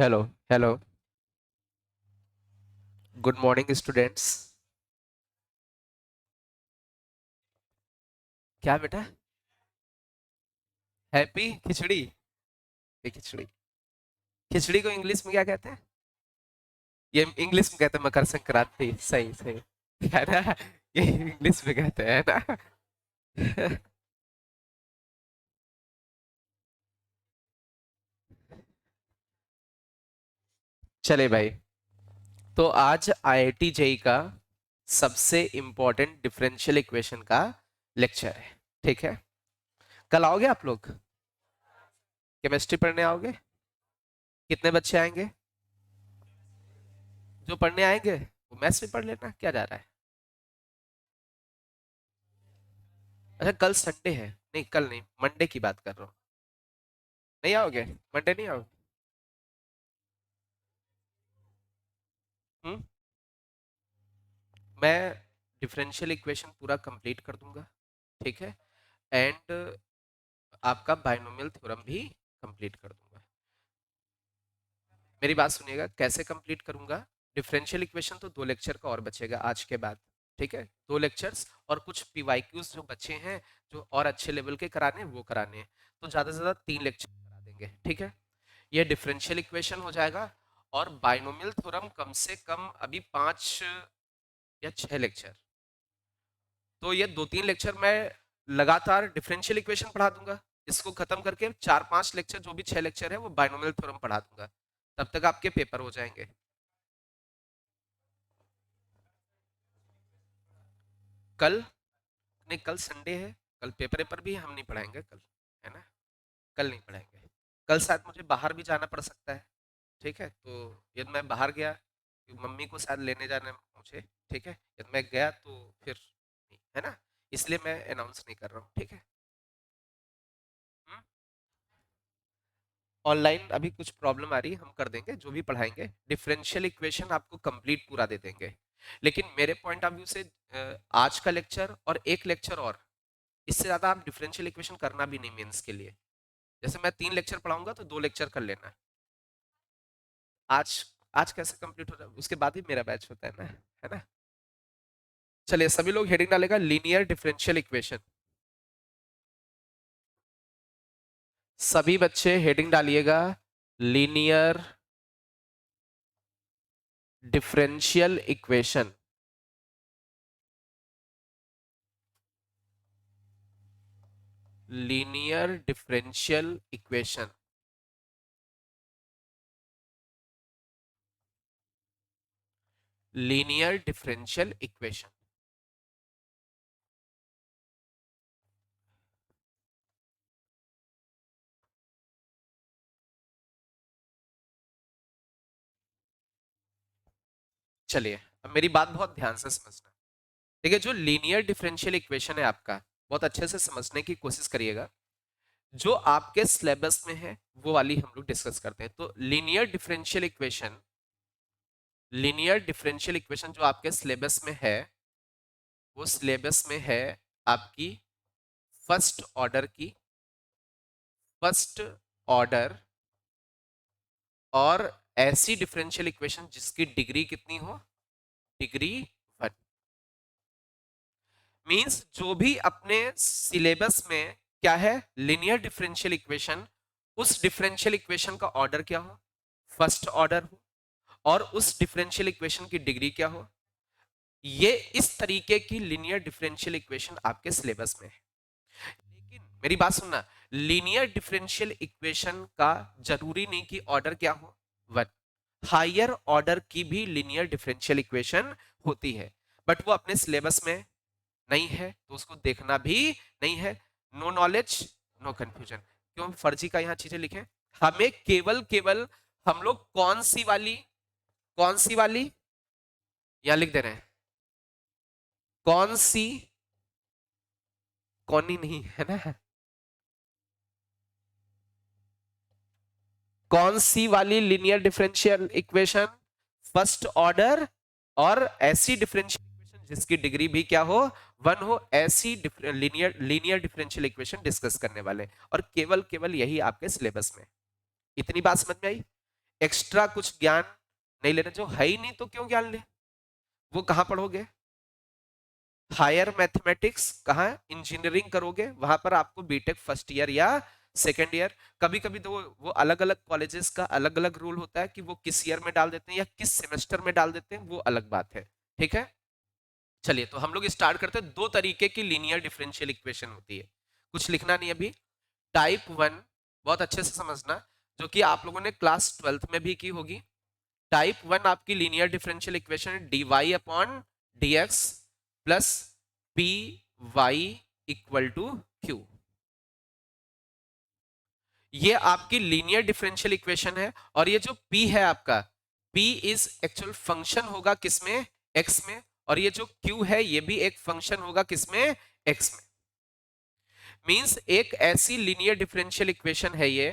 Hello. Hello. Good morning students. क्या बेटा? Happy खिचड़ी? ये खिचड़ी, खिचड़ी को इंग्लिश में क्या कहते हैं? ये इंग्लिश में कहते हैं मकर संक्रांति। सही सही है ना? ये इंग्लिश में कहते हैं ना। चले भाई, तो आज आईआईटी जेई का सबसे इम्पोर्टेंट डिफरेंशियल इक्वेशन का लेक्चर है। ठीक है, कल आओगे आप लोग? केमिस्ट्री पढ़ने आओगे? कितने बच्चे आएंगे? जो पढ़ने आएंगे वो मैथ्स भी पढ़ लेना, क्या जा रहा है? अच्छा, कल संडे है। नहीं, कल नहीं, मंडे की बात कर रहा हूँ। नहीं आओगे? मंडे नहीं आओगे? हम्म। मैं डिफरेंशियल इक्वेशन पूरा कंप्लीट कर दूंगा। ठीक है। एंड आपका बाइनोमियल थ्योरम भी कंप्लीट कर दूंगा। मेरी बात सुनिएगा, कैसे कंप्लीट करूंगा? डिफरेंशियल इक्वेशन तो 2 लेक्चर का और बचेगा आज के बाद। ठीक है, 2 लेक्चर्स और कुछ पीवाईक्यूज जो बचे हैं, जो और अच्छे लेवल के कराने हैं वो कराने हैं। तो ज्यादा से ज्यादा 3 लेक्चर करा देंगे। ठीक है, ये डिफरेंशियल इक्वेशन हो जाएगा। और बाइनोमियल थ्योरम कम से कम अभी 5 या 6 लेक्चर। तो ये 2-3 लेक्चर मैं लगातार डिफरेंशियल इक्वेशन पढ़ा दूंगा। इसको खत्म करके 4-5 लेक्चर, जो भी 6 लेक्चर है, वो बाइनोमियल थ्योरम पढ़ा दूंगा। तब तक आपके पेपर हो जाएंगे। कल? नहीं, कल संडे है। कल पेपर पेपर भी हम नहीं पढ़ाएंगे कल, है ना? कल नहीं पढ़ाएंगे। कल शायद मुझे बाहर भी जाना पड़ सकता है। ठीक है, तो यदि मैं बाहर गया, मम्मी को शायद लेने जाना है मुझे। ठीक है, यदि मैं गया तो फिर नहीं, है ना? इसलिए मैं अनाउंस नहीं कर रहा हूँ। ठीक है। हम्म? ऑनलाइन अभी कुछ प्रॉब्लम आ रही है, हम कर देंगे। जो भी पढ़ाएंगे डिफरेंशियल इक्वेशन आपको कंप्लीट पूरा दे देंगे। लेकिन मेरे पॉइंट ऑफ व्यू से आज का लेक्चर और एक लेक्चर और, इससे ज्यादा आप डिफरेंशियल इक्वेशन करना भी नहीं मेंस के लिए। जैसे मैं 3 लेक्चर पढ़ाऊंगा तो 2 लेक्चर कर लेना। आज आज कैसे कंप्लीट हो जाए, उसके बाद ही मेरा बैच होता है ना? चलिए, सभी लोग हेडिंग डालेगा लीनियर डिफरेंशियल इक्वेशन। सभी बच्चे हेडिंग डालिएगा linear differential equation. Linear differential equation. Linear differential equation. चलिए, अब मेरी बात बहुत ध्यान से समझना। ठीक है, जो लीनियर डिफरेंशियल इक्वेशन है आपका, बहुत अच्छे से समझने की कोशिश करिएगा। जो आपके सिलेबस में है वो वाली हम लोग डिस्कस करते हैं। तो लीनियर डिफरेंशियल इक्वेशन जो आपके सिलेबस में है, वो सिलेबस में है आपकी फर्स्ट ऑर्डर की, फर्स्ट ऑर्डर और ऐसी डिफरेंशियल इक्वेशन जिसकी डिग्री कितनी हो? डिग्री 1। मींस जो भी अपने सिलेबस में क्या है, लीनियर डिफरेंशियल इक्वेशन, उस डिफरेंशियल इक्वेशन का ऑर्डर क्या हो? फर्स्ट ऑर्डर हो। और उस डिफरेंशियल इक्वेशन की डिग्री क्या हो? ये इस तरीके की लीनियर डिफरेंशियल इक्वेशन आपके सिलेबस में है। लेकिन मेरी बात सुनना, लीनियर डिफरेंशियल इक्वेशन का जरूरी नहीं कि ऑर्डर क्या हो? 1। हायर ऑर्डर की भी लीनियर डिफरेंशियल इक्वेशन होती है, बट वो अपने सिलेबस में नहीं है, तो उसको देखना भी नहीं है। No knowledge no confusion. क्यों फर्जी का यहाँ चीजें लिखे? हमें केवल केवल हम लोग कौन सी वाली यहाँ लिख दे रहे हैं। कौन सी, कौन ही नहीं है ना? कौन सी वाली linear differential equation? First order और ऐसी डिफरेंशियल इक्वेशन जिसकी डिग्री भी क्या हो? 1 हो। ऐसी linear linear differential equation discuss करने वाले, और केवल केवल यही आपके सिलेबस में। इतनी बात समझ में आई? एक्स्ट्रा कुछ ज्ञान नहीं लेना, जो है ही नहीं तो क्यों ज्ञान ले, वो कहाँ पढ़ोगे? हायर मैथमेटिक्स कहाँ, इंजीनियरिंग करोगे वहां पर आपको बीटेक फर्स्ट ईयर या सेकेंड ईयर, कभी कभी तो वो अलग अलग कॉलेजेस का अलग अलग रूल होता है कि वो किस ईयर में डाल देते हैं या किस सेमेस्टर में डाल देते हैं, वो अलग बात है। ठीक है, चलिए तो हम लोग स्टार्ट करते हैं। दो तरीके की लीनियर डिफरेंशियल इक्वेशन होती है, कुछ लिखना नहीं अभी। टाइप वन, बहुत अच्छे से समझना, जो कि आप लोगों ने क्लास ट्वेल्थ में भी की होगी। टाइप वन आपकी linear differential equation d y upon d x plus p y equal to q, ये आपकी लीनियर डिफरेंशियल इक्वेशन है। और ये जो p है आपका, p इज एक्चुअल फंक्शन होगा किसमें, x में, और ये जो q है ये भी एक फंक्शन होगा किसमें, x में। मींस एक ऐसी लीनियर डिफरेंशियल इक्वेशन है ये।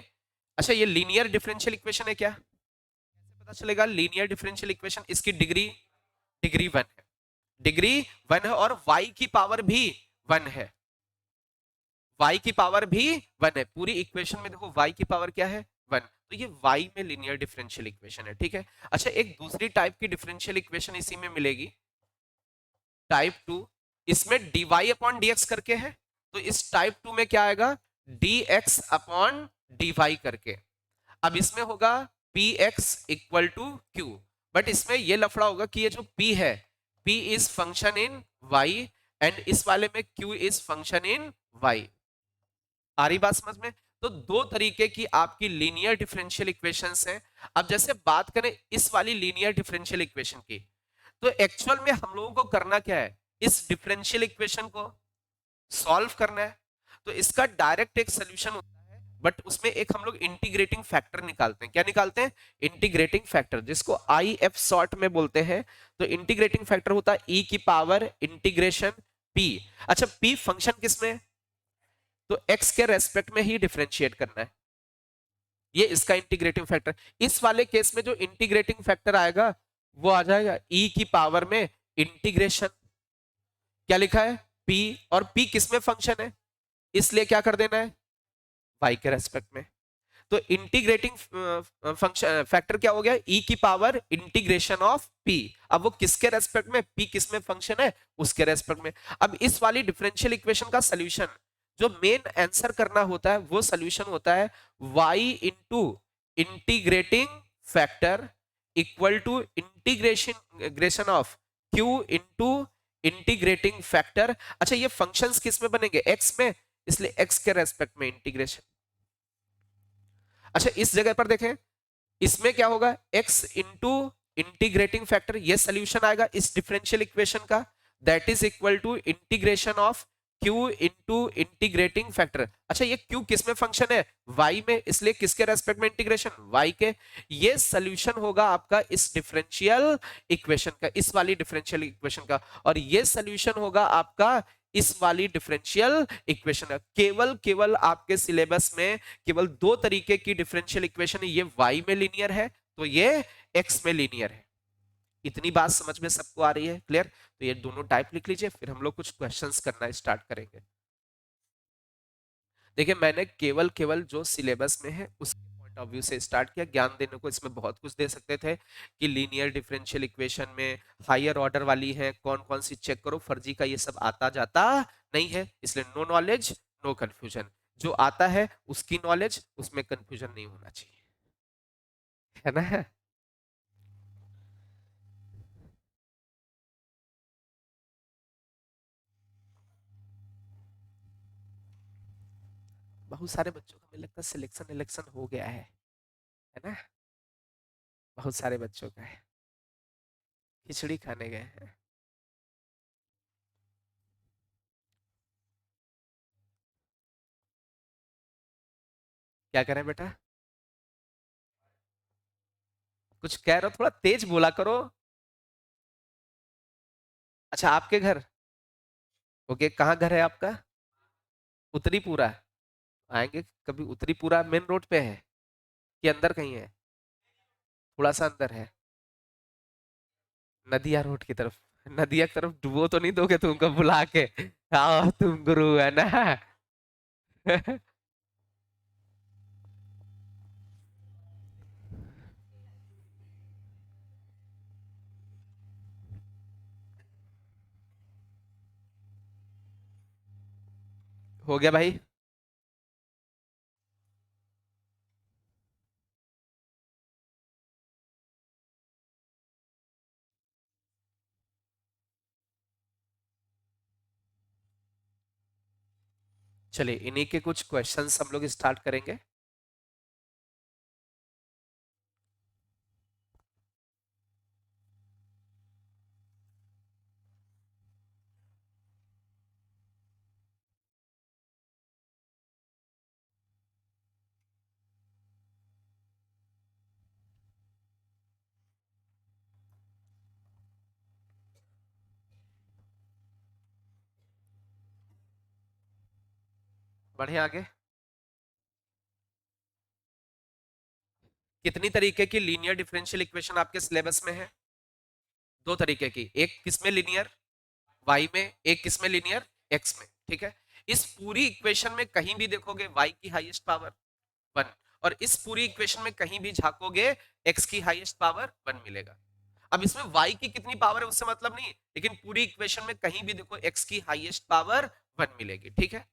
अच्छा, ये लीनियर डिफरेंशियल इक्वेशन है क्या, कैसे पता चलेगा लीनियर डिफरेंशियल इक्वेशन? इसकी डिग्री, डिग्री वन है, डिग्री वन है, और y की पावर भी वन है, y की पावर भी वन है। पूरी इक्वेशन में देखो y की पावर क्या है, वन, तो ये y में लीनियर डिफरेंशियल इक्वेशन है। ठीक है, अच्छा एक दूसरी टाइप की डिफरेंशियल इक्वेशन इसी में मिलेगी, टाइप टू, इसमें dy अपॉन dx करके है, तो इस टाइप टू में क्या आएगा, dx अपॉन dy करके। अब इसमें होगा px equal to q, but इसमें ये लफड़ा होगा कि ये जो p है, p is function in y, and इस वाले में q is function in y। आ रही बात समझ में? तो दो तरीके की आपकी लीनियर डिफरेंशियल इक्वेशंस हैं। अब जैसे बात करें इस वाली लीनियर डिफरेंशियल इक्वेशन की, तो एक्चुअल में हम लोगों को करना क्या है, इस डिफरेंशियल इक्वेशन को सॉल्व करना है। तो इसका डायरेक्ट एक सोल्यूशन होता है, बट उसमें एक हम लोग इंटीग्रेटिंग फैक्टर निकालते हैं। क्या निकालते हैं? इंटीग्रेटिंग फैक्टर, जिसको आई एफ शॉर्ट में बोलते हैं। तो इंटीग्रेटिंग फैक्टर होता है ई की पावर इंटीग्रेशन पी। अच्छा, पी फंक्शन किसमें, तो x के रेस्पेक्ट में ही डिफरेंशिएट करना है, ये इसका इंटीग्रेटिंग फैक्टर। इस वाले केस में जो इंटीग्रेटिंग फैक्टर आएगा वो आ जाएगा e की पावर में इंटीग्रेशन, क्या लिखा है, p, और p किस में फंक्शन है, इसलिए क्या कर देना है, y के रेस्पेक्ट में। तो इंटीग्रेटिंग फंक्शन फैक्टर क्या हो गया, e की पावर इंटीग्रेशन ऑफ p। अब वो किसके रेस्पेक्ट में, p किस में फंक्शन है, उसके रेस्पेक्ट में। अब इस वाली डिफरेंशियल इक्वेशन का सोल्यूशन, जो मेन आंसर करना होता है, वो सोल्यूशन होता है y into integrating factor equal to integration of q into integrating factor. अच्छा, ये फंक्शंस किस में बनेंगे, x में, इसलिए x के रेस्पेक्ट में इंटीग्रेशन। अच्छा, इस जगह पर देखें, इसमें क्या होगा, x इंटू इंटीग्रेटिंग फैक्टर, ये सोल्यूशन आएगा इस डिफरेंशियल इक्वेशन का, that is equal to integration of q into integrating factor. अच्छा, ये q किस में फंक्शन है, y में, इसलिए किसके रेस्पेक्ट में इंटीग्रेशन, y के। ये सोल्यूशन होगा आपका इस डिफरेंशियल इक्वेशन का, इस वाली डिफरेंशियल इक्वेशन का, और ये सोल्यूशन होगा आपका इस वाली डिफरेंशियल इक्वेशन का। केवल केवल आपके सिलेबस में केवल दो तरीके की डिफरेंशियल इक्वेशन है, ये y में लीनियर है, तो ये x में लीनियर है। इतनी बात समझ में सबको आ रही है, क्लियर? तो ये दोनों टाइप लिख लीजिए, फिर हम लोग कुछ क्वेश्चंस करना स्टार्ट करेंगे। देखिए, मैंने केवल केवल जो सिलेबस में है उसके पॉइंट ऑफ व्यू से स्टार्ट किया। ज्ञान देने को इसमें बहुत कुछ दे सकते थे कि लीनियर डिफरेंशियल इक्वेशन में हायर ऑर्डर वाली है कौन कौन सी, चेक करो, फर्जी का ये सब आता जाता नहीं है, इसलिए नो नॉलेज नो कंफ्यूजन। जो आता है उसकी नॉलेज, उसमें कंफ्यूजन नहीं होना चाहिए, है ना? बहुत सारे बच्चों का मुझे लगता है सिलेक्शन इलेक्शन हो गया है ना? बहुत सारे बच्चों का है, खिचड़ी खाने गए हैं। क्या करें बेटा, कुछ कह रहे हो, थोड़ा तेज बोला करो। अच्छा, आपके घर, ओके, कहाँ घर है आपका? उत्तरी पूरा, आएंगे कभी। उत्तरी पूरा मेन रोड पे है कि अंदर कहीं है, थोड़ा सा अंदर है, नदिया रोड की तरफ? नदिया की तरफ डुबो तो नहीं दोगे तुमको बुला के, आओ तुम गुरु, है ना? हो गया भाई। चलिए इन्हीं के कुछ क्वेश्चंस हम लोग स्टार्ट करेंगे। बढ़िया आगे। कितनी तरीके की लीनियर डिफरेंशियल इक्वेशन आपके सिलेबस में है? दो तरीके की, एक किसमें लीनियर, वाई में, एक किसमें लीनियर, एक्स में। ठीक है। इस पूरी इक्वेशन में कहीं भी देखोगे वाई की हाईएस्ट पावर 1, और इस पूरी इक्वेशन में कहीं भी झांकोगे एक्स की हाईएस्ट पावर 1 मिलेगा। अब इसमें y की कितनी पावर है उससे मतलब नहीं, लेकिन पूरी इक्वेशन में कहीं भी देखो x की हाईएस्ट पावर 1 मिलेगी। ठीक है।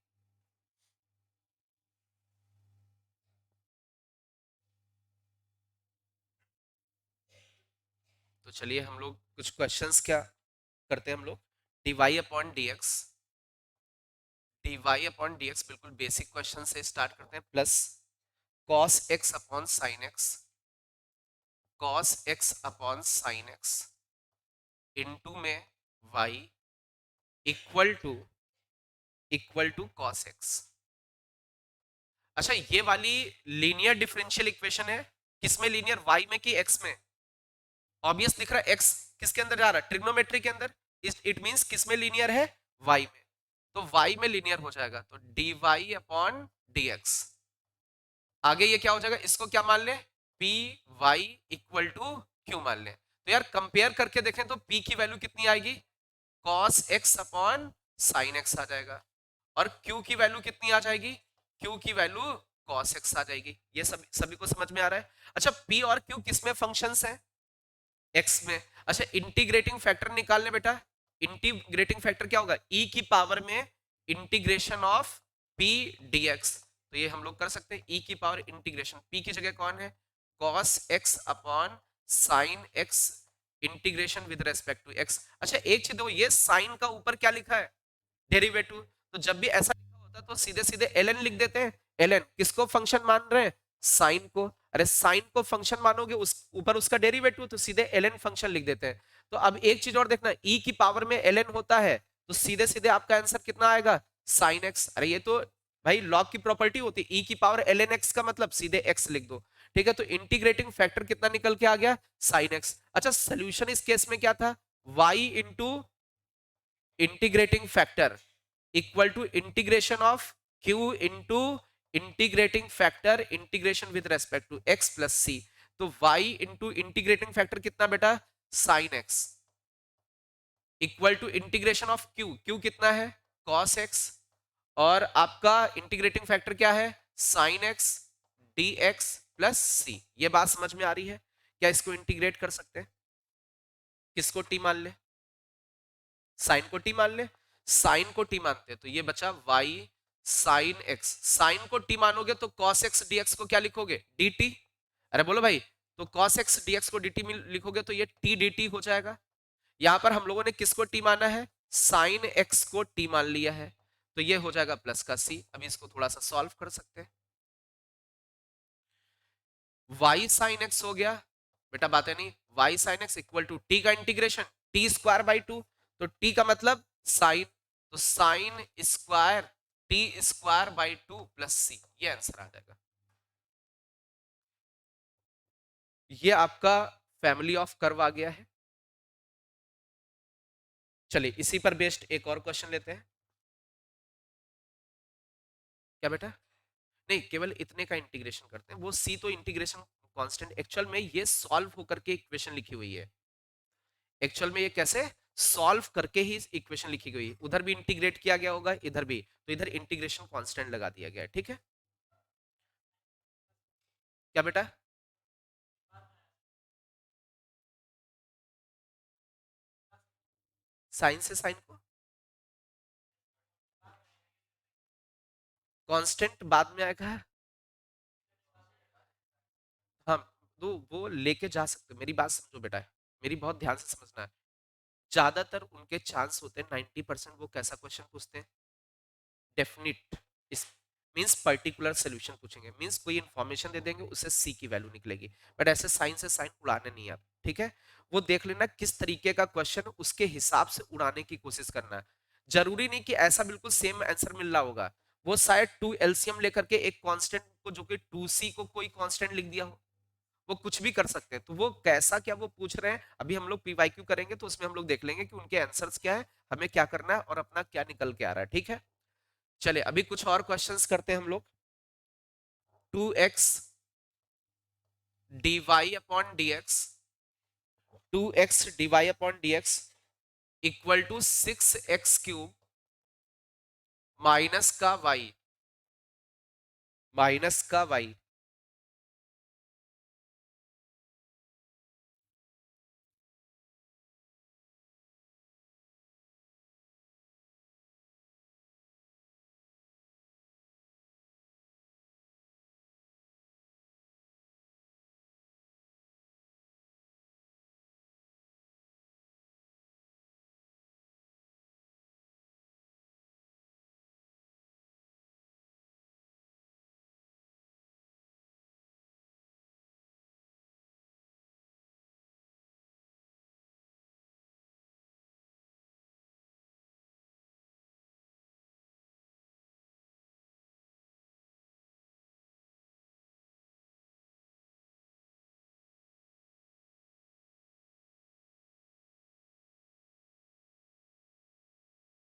तो चलिए हम लोग कुछ क्वेश्चंस क्या करते हैं हम लोग। dy upon dx, dy upon dx बिल्कुल बेसिक क्वेश्चन से स्टार्ट करते हैं। Plus cos x upon sin x, cos x upon sin x into में y equal to cos x। अच्छा ये वाली लीनियर डिफरेंशियल इक्वेशन है, किसमें लीनियर, y में कि x में? ऑब्वियस दिख रहा है, x किसके अंदर जा रहा है, ट्रिग्नोमेट्री के अंदर। इट मींस किसमें लीनियर है, y में। तो y में लीनियर हो जाएगा, तो dy अपॉन dx। आगे ये क्या हो जाएगा, इसको क्या मान ले, p y equal to q मान ले। तो यार कंपेयर करके देखें तो p की वैल्यू कितनी आएगी, cos x upon sin x आ जाएगा। और q की वैल्यू कितनी आ जाएगी, q की वैल्यू cos x आ जाएगी। ये सभी को समझ में आ रहा है? अच्छा p और q किसमें फंक्शंस हैं, x में। अच्छा इंटीग्रेटिंग फैक्टर निकालने बेटा, इंटीग्रेटिंग फैक्टर क्या होगा, e की पावर में इंटीग्रेशन ऑफ p dx। तो ये हम लोग कर सकते हैं, e की पावर इंटीग्रेशन, p की जगह कौन है, cos x upon sin x integration with respect to x। अच्छा एक चीज दो, ये साइन का ऊपर क्या लिखा है, डेरिवेटिव। तो जब भी ऐसा लिखा होता है तो सीधे सीधे ln लिख देते हैं। ln किसको फंक्शन मान रहे हैं, साइन को। अरे साइन को फंक्शन मानोगे उस ऊपर उसका डेरिवेटिव, तो सीधे ln फंक्शन लिख देते हैं। तो अब एक चीज और देखना, e की पावर में ln होता है तो सीधे सीधे आपका आंसर कितना आएगा, साइन एक्स। अरे ये तो भाई लॉग की प्रॉपर्टी होती है, e की पावर ln x का मतलब सीधे x लिख दो। ठीक है, तो इंटीग्रेटिंग फैक्टर कितना निकल के आ गया, साइन एक्स। अच्छा सोल्यूशन इस केस में क्या था, y into integrating factor equal to integration of q into integrating factor integration with respect to x plus C. तो y इंटू इंटीग्रेटिंग फैक्टर कितना बेटा, sine x equal to integration of q कितना है, cos x, और आपका integrating factor क्या है, sign x dx plus सी। ये बात समझ में आ रही है? क्या इसको इंटीग्रेट कर सकते हैं, किसको t मान ले, साइन को टी मान ले, साइन को टी मानते हैं तो ये बचा y साइन x। साइन को टी मानोगे तो cos x dx को क्या लिखोगे, dt। अरे बोलो भाई, तो cos x dx को dt में लिखोगे तो ये t dt हो जाएगा। यहां पर हम लोगों ने किसको टी माना है, साइन x को टी मान लिया है, तो ये हो जाएगा प्लस का c। अभी इसको थोड़ा सा सॉल्व कर सकते हैं। y साइन x हो गया बेटा, बात है नहीं, y sine x equal to t का इंटीग्रेशन t स्क्वायर बाई 2, तो t का मतलब साइन, तो sine square t square by 2 plus c, ये आंसर आ जाएगा। ये आपका फैमिली ऑफ कर्व आ गया है। चलिए इसी पर बेस्ड एक और क्वेश्चन लेते हैं। क्या बेटा, नहीं केवल इतने का इंटीग्रेशन करते हैं, वो c तो इंटीग्रेशन कांस्टेंट, एक्चुअल में ये सॉल्व होकर के इक्वेशन लिखी हुई है। एक्चुअल में ये कैसे सॉल्व करके ही इक्वेशन लिखी गई, उधर भी इंटीग्रेट किया गया होगा इधर भी, तो इधर इंटीग्रेशन कांस्टेंट लगा दिया गया है। ठीक है। क्या बेटा, साइन से साइन को, कांस्टेंट बाद में आएगा। हाँ, तो वो लेके जा सकते हो, मेरी बात समझो बेटा, मेरी बहुत ध्यान से समझना है। ज्यादातर उनके चांस होते हैं 90%, वो कैसा क्वेश्चन पूछते हैं, डेफिनिट, इस मींस पर्टिकुलर सोल्यूशन पूछेंगे, मींस कोई इंफॉर्मेशन दे देंगे, उससे सी की वैल्यू निकलेगी। बट ऐसे साइन से साइन उड़ाने नहीं आप, ठीक है। वो देख लेना किस तरीके का क्वेश्चन, उसके हिसाब से उड़ाने की कोशिश करना है। जरूरी नहीं कि ऐसा बिल्कुल सेम आंसर मिल रहा होगा, वो शायद 2 एलसीएम लेकर के एक कांस्टेंट को, जो कि 2c को कोई कांस्टेंट लिख दिया हो, वो कुछ भी कर सकते हैं। तो वो कैसा क्या वो पूछ रहे हैं, अभी हम लोग पीवाईक्यू करेंगे तो उसमें हम लोग देख लेंगे कि उनके आंसर्स क्या है, हमें क्या करना है और अपना क्या निकल के आ रहा है, ठीक है। चलिए अभी कुछ और क्वेश्चंस करते हैं हम लोग। 2x dy upon dx, 2x dy upon dx equal to 6x³ minus का y, माइनस का y।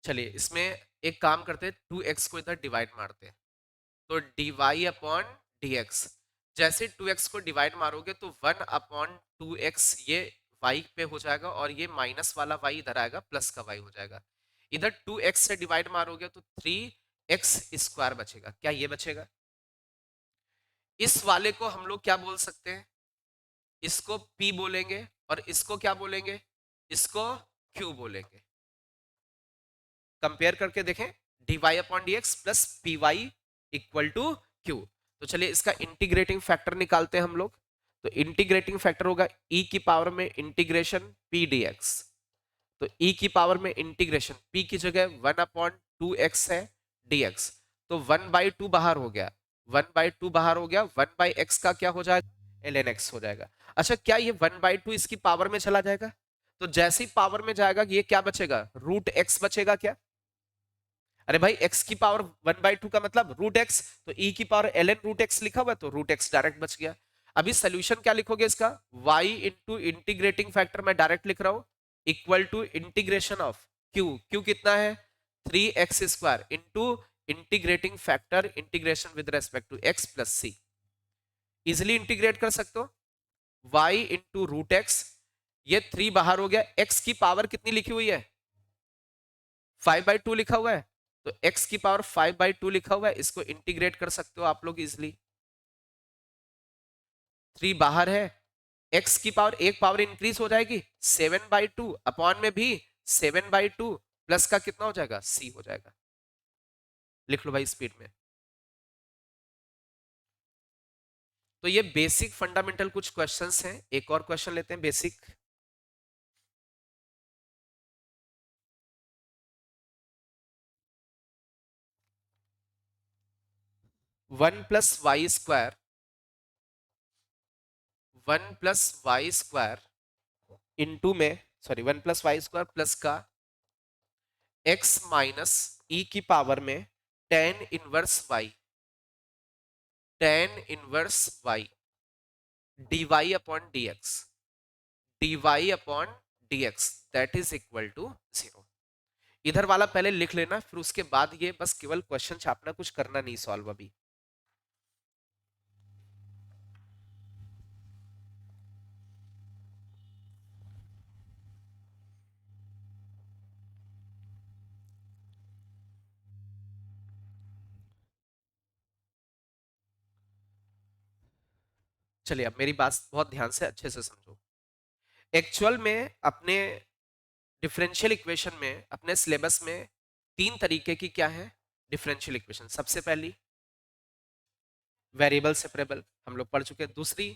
चलिए इसमें एक काम करते हैं, 2x को इधर डिवाइड मारते हैं, तो dy अपॉन dx, जैसे 2x को डिवाइड मारोगे तो 1 अपॉन 2x ये y पे हो जाएगा, और ये माइनस वाला y इधर आएगा, प्लस का y हो जाएगा। इधर 2x से डिवाइड मारोगे तो 3x² बचेगा, क्या ये बचेगा। इस वाले को हम लोग क्या बोल सकते हैं, इसको p बोलेंगे, और इसको क्या बोलेंगे, इसको q बोलेंगे। कंपेयर करके देखें, dy upon dx plus p y equal to q. तो चलिए इसका इंटीग्रेटिंग फैक्टर निकालते हैं हम लोग। तो इंटीग्रेटिंग फैक्टर होगा e की पावर में इंटीग्रेशन p dx। तो e की पावर में इंटीग्रेशन p की जगह 1 अपॉन 2x है dx, तो 1/2 बाहर हो गया, 1/2 बाहर हो गया, 1/x का क्या हो जाएगा, ln x हो जाएगा। अच्छा क्या ये 1/2 इसकी पावर में चला जाएगा, तो जैसे ही पावर में जाएगा ये क्या बचेगा, रूट x बचेगा क्या। अरे भाई x की पावर 1/2 का मतलब रूट x, तो e की पावर ln रूट x लिखा हुआ है, तो रूट x डायरेक्ट बच गया। अभी सोल्यूशन क्या लिखोगे इसका, y इंटू इंटीग्रेटिंग फैक्टर मैं डायरेक्ट लिख रहा हूं, equal to integration of q कितना है 3x² into integrating factor integration with respect to x plus C. Easily integrate कर सकते हो, y इंटू रूट एक्स, ये 3 बाहर हो गया, x की पावर कितनी लिखी हुई है 5/2 लिखा हुआ है, तो x की पावर 5/2 लिखा हुआ है, इसको इंटीग्रेट कर सकते हो आप लोग इजिली। 3 बाहर है, x की पावर एक पावर इंक्रीज हो जाएगी 7/2, अपॉन में भी 7/2, प्लस का कितना हो जाएगा c हो जाएगा। लिख लो भाई स्पीड में। तो ये बेसिक फंडामेंटल कुछ क्वेश्चंस हैं, एक और क्वेश्चन लेते हैं बेसिक। 1 + y² 1 + y² इंटू में, सॉरी 1 + y² प्लस का x माइनस e की पावर में tan inverse y, tan inverse y dy upon dx, dy upon dx that is equal to 0। इधर वाला पहले लिख लेना, फिर उसके बाद ये बस केवल क्वेश्चन छापना, कुछ करना नहीं सॉल्व अभी। चलिए अब मेरी बात बहुत ध्यान से अच्छे से समझो। एक्चुअल में अपने डिफरेंशियल इक्वेशन में, अपने सिलेबस में 3 तरीके की क्या है डिफरेंशियल इक्वेशन। सबसे पहली वेरिएबल सेपरेबल हम लोग पढ़ चुके हैं, दूसरी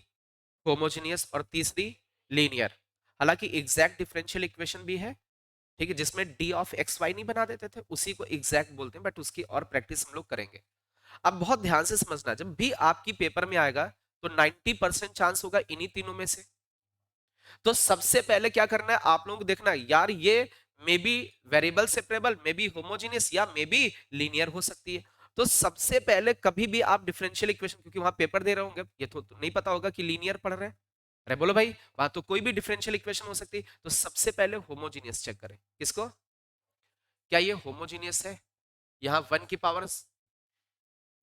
होमोजीनियस और तीसरी लीनियर। हालांकि एग्जैक्ट डिफरेंशियल इक्वेशन भी है, ठीक है, जिसमें डी ऑफ एक्स वाई नहीं बना देते थे, उसी को एग्जैक्ट बोलते हैं, बट उसकी और प्रैक्टिस हम लोग करेंगे। अब बहुत ध्यान से समझना, जब भी आपकी पेपर में आएगा तो 90% चांस होगा इन्हीं तीनों में से। तो सबसे पहले क्या करना है आप लोगों को, देखना यार ये may be variable separable, may be homogeneous, या मे बी लीनियर हो सकती है। तो सबसे पहले कभी भी आप डिफरेंशियल इक्वेशन, क्योंकि वहां पेपर दे रहे होंगे, ये तो नहीं पता होगा कि लीनियर पढ़ रहे हैं, अरे बोलो भाई, वहां तो कोई भी डिफरेंशियल इक्वेशन हो सकती है। तो सबसे पहले होमोजीनियस चेक करें, किसको, क्या ये होमोजीनियस है। यहाँ 1 की पावर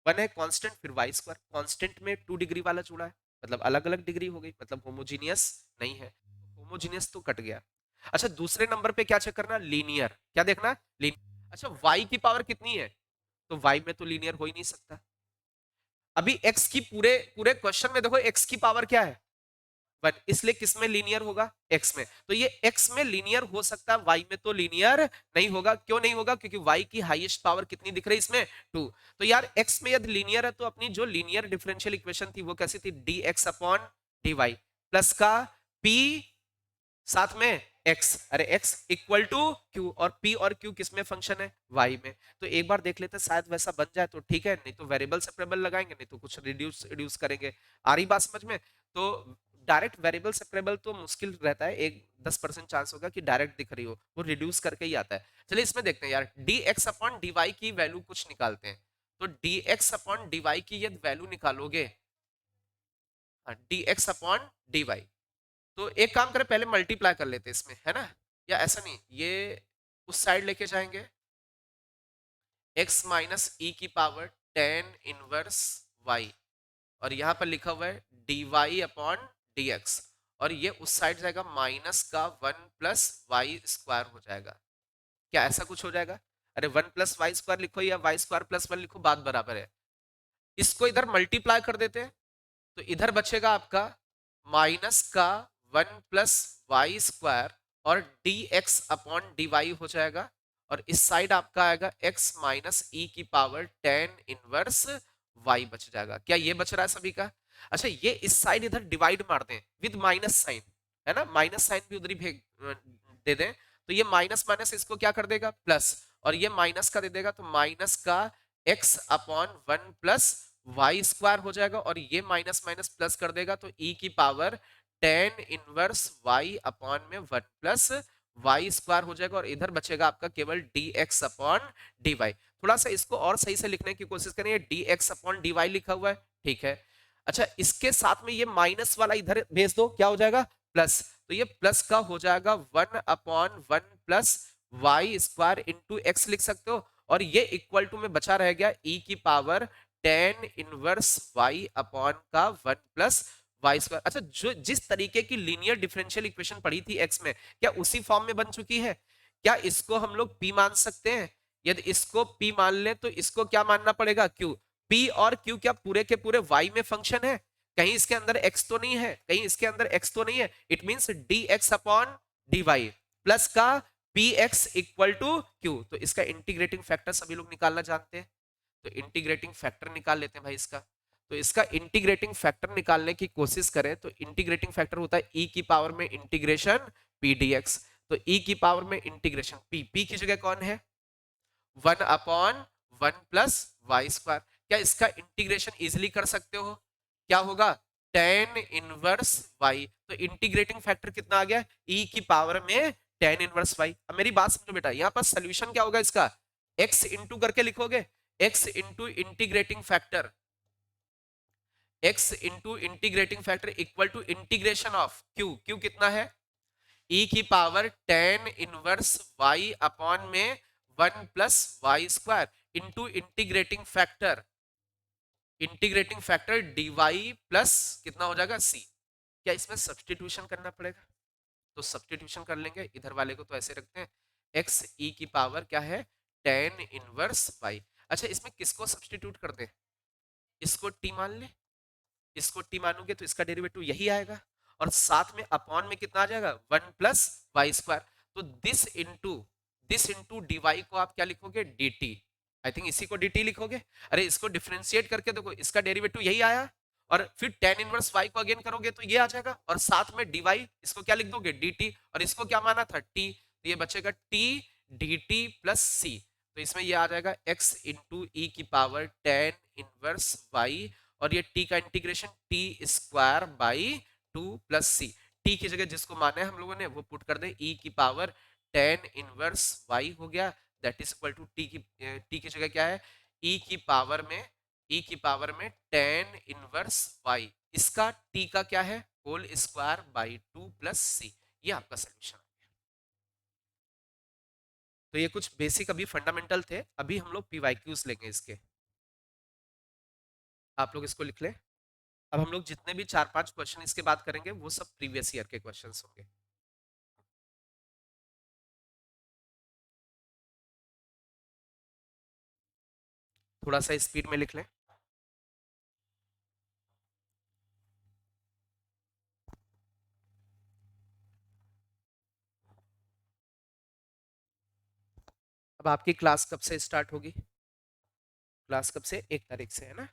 1 है कांस्टेंट, फिर वाई स्क्वायर, कांस्टेंट में 2 डिग्री वाला जुड़ा है, मतलब अलग अलग डिग्री हो गई, मतलब होमोजीनियस नहीं है, होमोजीनियस तो कट गया। अच्छा दूसरे नंबर पे क्या चेक करना, लीनियर, क्या देखना, लीनियर। अच्छा वाई की पावर कितनी है, तो वाई में तो लीनियर हो ही नहीं सकता। अभी एक्स की पूरे पूरे क्वेश्चन में देखो एक्स की पावर क्या है, 1, इसलिए किस में लीनियर होगा, एक्स में। तो ये एक्स में लीनियर हो सकता है, वाई में तो लीनियर नहीं होगा। क्यों नहीं होगा, क्योंकि वाई की हाईएस्ट पावर कितनी दिख रही है इसमें, 2। तो यार एक्स में यदि लीनियर है तो अपनी जो लीनियर डिफरेंशियल इक्वेशन थी वो कैसी थी, d x upon d y plus का पी साथ में x, अरे x इक्वल टू q, और p और q किस में फंक्शन है, y में। तो एक बार देख लेते हैं, शायद वैसा बन जाए तो ठीक है, नहीं तो वेरिएबल सेपरेबल लगाएंगे, नहीं तो कुछ रिड्यूस रिड्यूस करेंगे। आ रही बात समझ में। तो डायरेक्ट वेरिएबल सेपरेबल तो मुश्किल रहता है, एक 10% चांस होगा कि डायरेक्ट दिख रही हो, वो रिड्यूस करके ही आता है। चलिए इसमें देखते हैं यार, d x upon d y की वैल्यू कुछ निकालते हैं। तो d x upon d y की यदि वैल्यू निकालोगे, d x upon d y, तो एक काम करें पहले मल्टीप्लाई कर लेते हैं इसमें, है ना, या ऐसा नहीं, ये उस साइड लेके जाएंगे, x माइनस ई की पावर 10 इनवर्स y, और यहां पर लिखा हुआ है dy अपॉन dx, और ये उस साइड जाएगा माइनस का 1 प्लस वाई स्क्वायर हो जाएगा। क्या ऐसा कुछ हो जाएगा, अरे 1 प्लस वाई स्क्वायर लिखो या y² + 1 लिखो, बात बराबर है। इसको इधर मल्टीप्लाई कर देते हैं, तो इधर बचेगा आपका माइनस का 1 प्लस वाई स्क्वायर, और d x upon d y हो जाएगा, और इस साइड आपका आएगा x माइनस ई की पावर 10 इनवर्स y बच जाएगा। क्या ये बच रहा है सभी का। अच्छा ये इस साइड इधर डिवाइड मार दें विद माइनस साइन, है ना, माइनस साइन भी उधर ही भेज दे दें, तो ये माइनस माइनस इसको क्या कर देगा प्लस, और ये माइनस का दे देगा, तो माइनस का x upon 1 plus y square हो जाएगा, और ये माइनस माइनस प्लस कर देगा, तो e की पावर 10 इनवर्स y अपॉन में 1 प्लस वाई स्क्वायर हो जाएगा, और इधर बचेगा आपका केवल dx अपॉन dy। थोड़ा सा इसको और सही से लिखने की कोशिश करें, dx अपॉन dy लिखा हुआ है, ठीक है। अच्छा इसके साथ में ये माइनस वाला इधर भेज दो, क्या हो जाएगा प्लस, तो ये प्लस का हो जाएगा 1/1 plus y square into x लिख सकते हो, और ये इक्वल टू में बचा रह गया e की पावर 10 इनवर्स y अपॉन का 1 प्लस वाई स्क्वायर। अच्छा जो जिस तरीके की लीनियर डिफरेंशियल इक्वेशन पढ़ी थी x में, क्या उसी फॉर्म में बन चुकी है, क्या इसको हम लोग p मान सकते हैं। यदि इसको p मान ले तो इसको क्या मानना पड़ेगा q, p और q क्या पूरे के पूरे y में फंक्शन है, कहीं इसके अंदर x तो नहीं है, कहीं इसके अंदर x तो नहीं है, it means dx upon dy plus का px इक्वल टू q। तो इसका इंटीग्रेटिंग फैक्टर सभी लोग निकालना जानते हैं, तो इंटीग्रेटिंग फैक्टर निकाल लेते हैं भाई इसका। तो इसका इंटीग्रेटिंग फैक्टर निकालने की कोशिश करें तो इंटीग्रेटिंग फैक्टर होता है e की पावर में इंटीग्रेशन p dx। तो e की पावर में इंटीग्रेशन p की जगह कौन है 1/1 प्लस वाई स्क्वायर। क्या इसका इंटीग्रेशन इजिली कर सकते हो, क्या होगा 10 इनवर्स y। तो इंटीग्रेटिंग फैक्टर कितना आ गया e की पावर में 10 इनवर्स y। अब मेरी बात समझो बेटा, यहां पर सोल्यूशन क्या होगा इसका, x इंटू करके लिखोगे, x into integrating factor, x into integrating factor equal to integration of q कितना है e की पावर 10 इनवर्स y अपॉन में 1 plus y square into integrating factor dy plus कितना हो जाएगा c। क्या इसमें सब्सटीट्यूशन करना पड़ेगा, तो सब्सटीट्यूशन कर लेंगे, इधर वाले को तो ऐसे रखते हैं, x e की पावर क्या है 10 इनवर्स y। अच्छा इसमें किसको सब्सटीट्यूट कर दे, इसको t मान ले, इसको t मानोगे तो इसका डेरिवेटिव यही आएगा, और साथ में अपॉन में कितना आ जाएगा 1 प्लस वाई स्क्वायर। तो दिस इंटू dy को आप क्या लिखोगे dt। आई थिंक इसी को dt लिखोगे। अरे इसको डिफरेंशिएट करके देखो, इसका डेरिवेटिव यही आया, और फिर tan इनवर्स y को अगेन करोगे तो ये आ जाएगा, और साथ में dy, इसको क्या लिख दोगे dt, और इसको क्या माना था t, तो ये बचेगा t dt प्लस c। तो इसमें ये आ जाएगा x इंटू ई की पावर tan इनवर्स y, और ये t का integration t square by 2 plus c। t की जगह जिसको माना है हम लोगों ने वो पुट कर दे, e की पावर tan इनवर्स y हो गया, that is equal to t की जगह क्या है, e की पावर में, e की पावर में tan इनवर्स y, इसका t का क्या है whole square by 2 plus c। ये आपका सोल्यूशन। तो ये कुछ बेसिक अभी फंडामेंटल थे, अभी हम लोग पीवाईक्यूज लेंगे इसके। आप लोग इसको लिख लें। अब हम लोग जितने भी 4-5 क्वेश्चन इसके बाद करेंगे वो सब प्रीवियस ईयर के क्वेश्चंस होंगे। थोड़ा सा स्पीड में लिख लें। अब आपकी क्लास कब से स्टार्ट होगी? क्लास कब से? 1 तारीख से, है ना?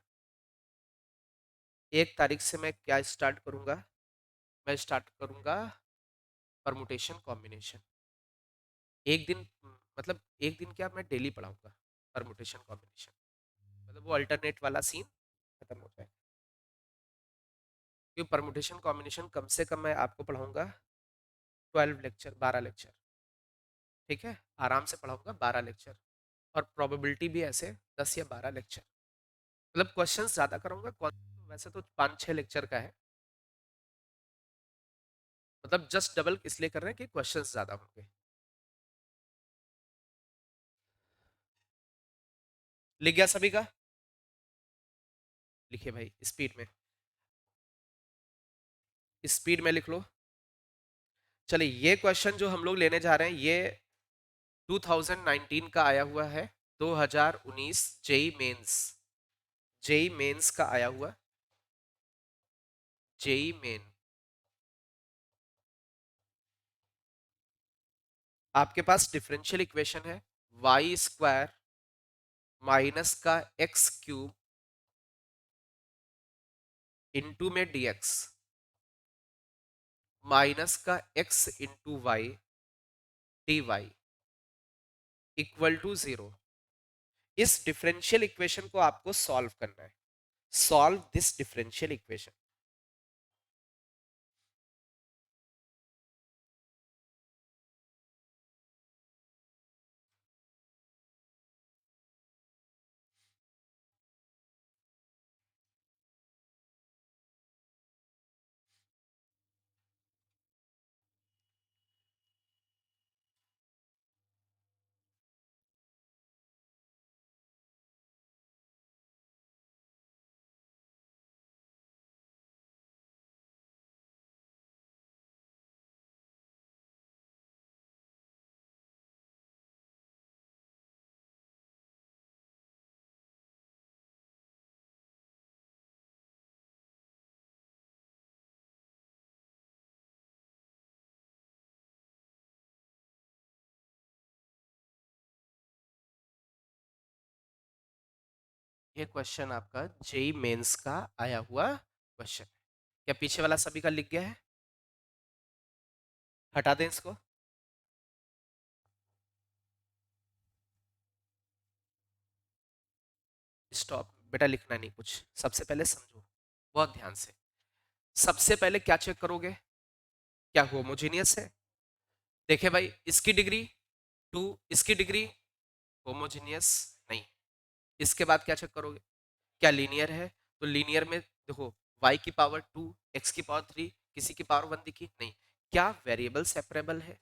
1 तारीख से मैं क्या स्टार्ट करूंगा? मैं स्टार्ट करूंगा परमुटेशन कॉम्बिनेशन। एक दिन, मतलब एक दिन क्या, मैं डेली पढ़ाऊंगा परमुटेशन कॉम्बिनेशन, मतलब वो अल्टरनेट वाला सीन खत्म हो जाए। क्योंकि परमुटेशन कॉम्बिनेशन कम से कम मैं आपको पढ़ाऊंगा 12 लेक्चर, 12 लेक्चर, ठीक है, आराम से पढ़ाऊंगा 12 लेक्चर, और प्रोबेबिलिटी भी ऐसे 10 या 12 लेक्चर, मतलब क्वेश्चंस ज्यादा कराऊंगा। वैसे तो 5-6 लेक्चर का है, मतलब जस्ट डबल इसलिए कर रहे हैं कि क्वेश्चंस ज्यादा होंगे। लिख गया सभी का? लिखिए भाई स्पीड में, स्पीड में लिख लो। चलिए ये क्वेश्चन जो हम लोग लेने जा रहे हैं ये 2019 का आया हुआ है, 2019 जेई मेंस, जेई मेंस का आया हुआ, जेई मेन। आपके पास डिफरेंशियल इक्वेशन है वाई स्क्वायर माइनस का एक्स क्यूब इंटू में डीएक्स माइनस का x into y d y equal to 0। इस डिफरेंशियल इक्वेशन को आपको सॉल्व करना है। Solve this differential equation. ये क्वेश्चन आपका जेई मेंस का आया हुआ क्वेश्चन है। क्या पीछे वाला सभी का लिख गया है? हटा दें इसको। स्टॉप बेटा, लिखना नहीं कुछ, सबसे पहले समझो बहुत ध्यान से। सबसे पहले क्या चेक करोगे, क्या होमोजीनियस है? देखिए भाई, इसकी डिग्री 2, इसकी डिग्री होमोजीनियस नहीं। इसके बाद क्या चेक करोगे, क्या लीनियर है? तो लीनियर में देखो, y की पावर 2, x की पावर 3, किसी की पावर 1 दिखी नहीं। क्या वेरिएबल सेपरेबल है?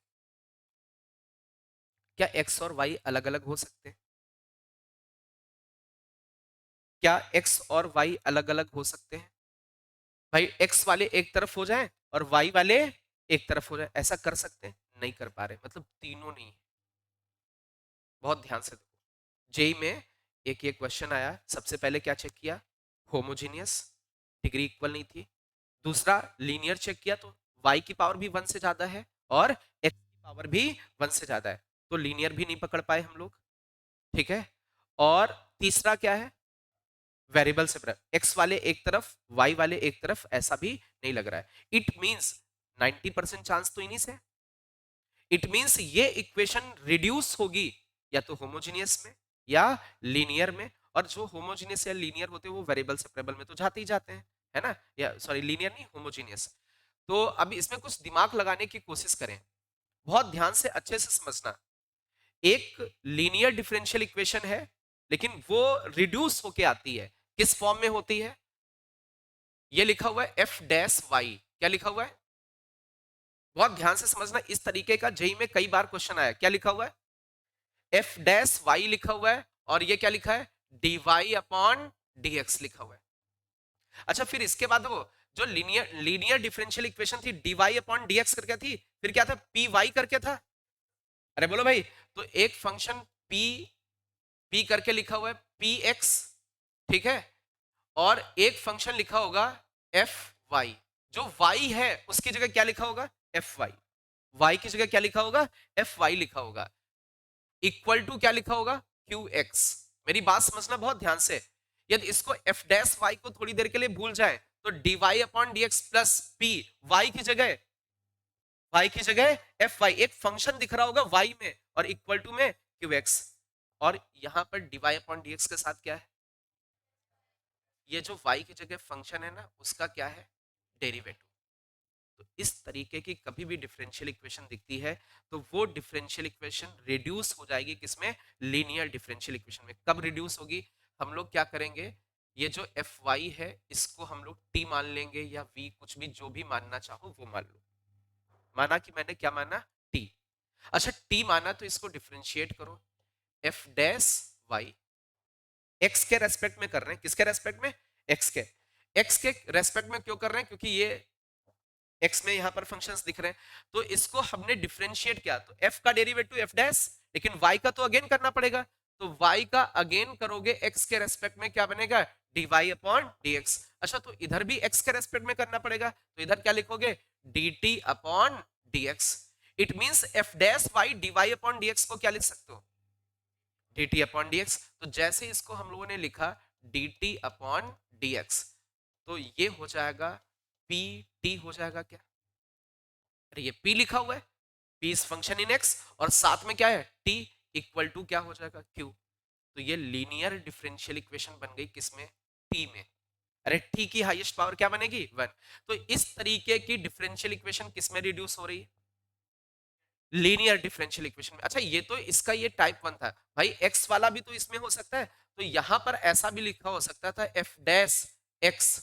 क्या x और y अलग अलग हो सकते हैं? क्या x और y अलग अलग हो सकते हैं? भाई x वाले एक तरफ हो जाए और y वाले एक तरफ हो जाए, ऐसा कर सकते हैं? नहीं कर पा रहे, मतलब तीनों नहीं है। बहुत ध्यान से देखो, जेई में एक ये क्वेश्चन आया, सबसे पहले क्या चेक किया, होमोजीनियस, डिग्री इक्वल नहीं थी। दूसरा लीनियर चेक किया तो y की पावर भी 1 से ज्यादा है और x की पावर भी 1 से ज्यादा है, तो लीनियर भी नहीं पकड़ पाए हम लोग, ठीक है। और तीसरा क्या है, वेरिएबल से एक्स वाले एक तरफ वाई वाले एक तरफ, ऐसा भी नहीं लग रहा है। इट मींस 90% चांस तो इन्हीं से। इट मींस ये इक्वेशन रिड्यूस होगी या तो होमोजीनियस में या लीनियर में, और जो होमोजीनियस या लीनियर होते हैं वो वेरिएबल सेपरेबल में तो जाते ही जाते हैं, है ना, या सॉरी लीनियर नहीं होमोजीनियस। तो अभी इसमें कुछ दिमाग लगाने की कोशिश करें, बहुत ध्यान से अच्छे से समझना। एक लीनियर डिफरेंशियल इक्वेशन है, लेकिन वो रिड्यूस होके आती है, किस फॉर्म में होती है, ये लिखा हुआ है एफ डैश वाई। क्या लिखा हुआ है, बहुत ध्यान से समझना, इस तरीके का जेई में कई बार क्वेश्चन आया। क्या लिखा हुआ है, एफ डैश वाई लिखा हुआ है, और ये क्या लिखा है, d y upon d x लिखा हुआ है। अच्छा, फिर इसके बाद वो जो लीनियर लीनियर डिफरेंशियल इक्वेशन थी, d y upon d x करके थी, फिर क्या था, पी वाई करके था। अरे बोलो भाई, तो एक फंक्शन पी पी करके लिखा हुआ है पी एक्स, ठीक है, और एक फंक्शन लिखा होगा एफ वाई। जो वाई है उसकी जगह क्या लिखा होगा, एफ वाई। वाई की जगह क्या लिखा होगा, एफ वाई लिखा होगा। इक्वल टू क्या लिखा होगा, क्यू एक्स। मेरी बात समझना बहुत ध्यान से। यदि इसको एफ डैश वाई को थोड़ी देर के लिए भूल जाए तो d y upon d x plus p, y की जगह एफ वाई, एक फंक्शन दिख रहा होगा वाई में और इक्वल टू में क्यू एक्स। और यहां पर d y upon d x के साथ क्या है, ये जो y की जगह फंक्शन है ना, उसका क्या है, डेरिवेटिव। तो इस तरीके की कभी भी डिफरेंशियल इक्वेशन दिखती है तो वो डिफरेंशियल इक्वेशन रिड्यूस हो जाएगी किसमें, लीनियर डिफरेंशियल इक्वेशन में। कब रिड्यूस होगी, हम लोग क्या करेंगे, ये जो एफ वाई है इसको हम लोग टी मान लेंगे या वी, कुछ भी जो भी मानना चाहो वो मान लो। माना कि मैंने क्या माना, टी। अच्छा, टी माना तो इसको डिफरेंशिएट करो, एफ डैश वाई एक्स के रेस्पेक्ट में कर रहे हैं, किसके रेस्पेक्ट में, एक्स के रेस्पेक्ट में क्यों कर रहे हैं, क्योंकि ये एक्स में यहां पर फंक्शंस दिख रहे हैं, तो इसको हमने डिफरेंशिएट किया, तो एफ का डेरिवेटिव एफ डैश, लेकिन वाई का तो अगेन करना पड़ेगा, तो वाई का अगेन करोगे एक्स के रेस्पेक्ट में, क्या बनेगा, d y upon d x. अच्छा, तो इधर भी एक्स के रेस्पेक्ट में करना पड़ेगा, तो इधर क्या लिखोगे, d t upon d x. It means f dash y d y upon d x को क्या लिख सकते हो, d t upon d x. तो जैसे इसको हम लोगों ने लिखा d t upon d x, तो ये हो जाएगा पी टी हो जाएगा क्या, अरे ये p लिखा हुआ है, p is function in x, और साथ में क्या है t, इक्वल टू क्या हो जाएगा q। तो ये लीनियर डिफरेंशियल इक्वेशन बन गई किसमें, t में। अरे t की हाईएस्ट पावर क्या बनेगी, 1। तो इस तरीके की डिफरेंशियल इक्वेशन किसमें रिड्यूस हो रही है, लीनियर डिफरेंशियल इक्वेशन में। अच्छा, ये तो इसका ये टाइप 1 था भाई, x वाला भी तो इसमें हो सकता है, तो यहां पर ऐसा भी लिखा हो सकता था f dash x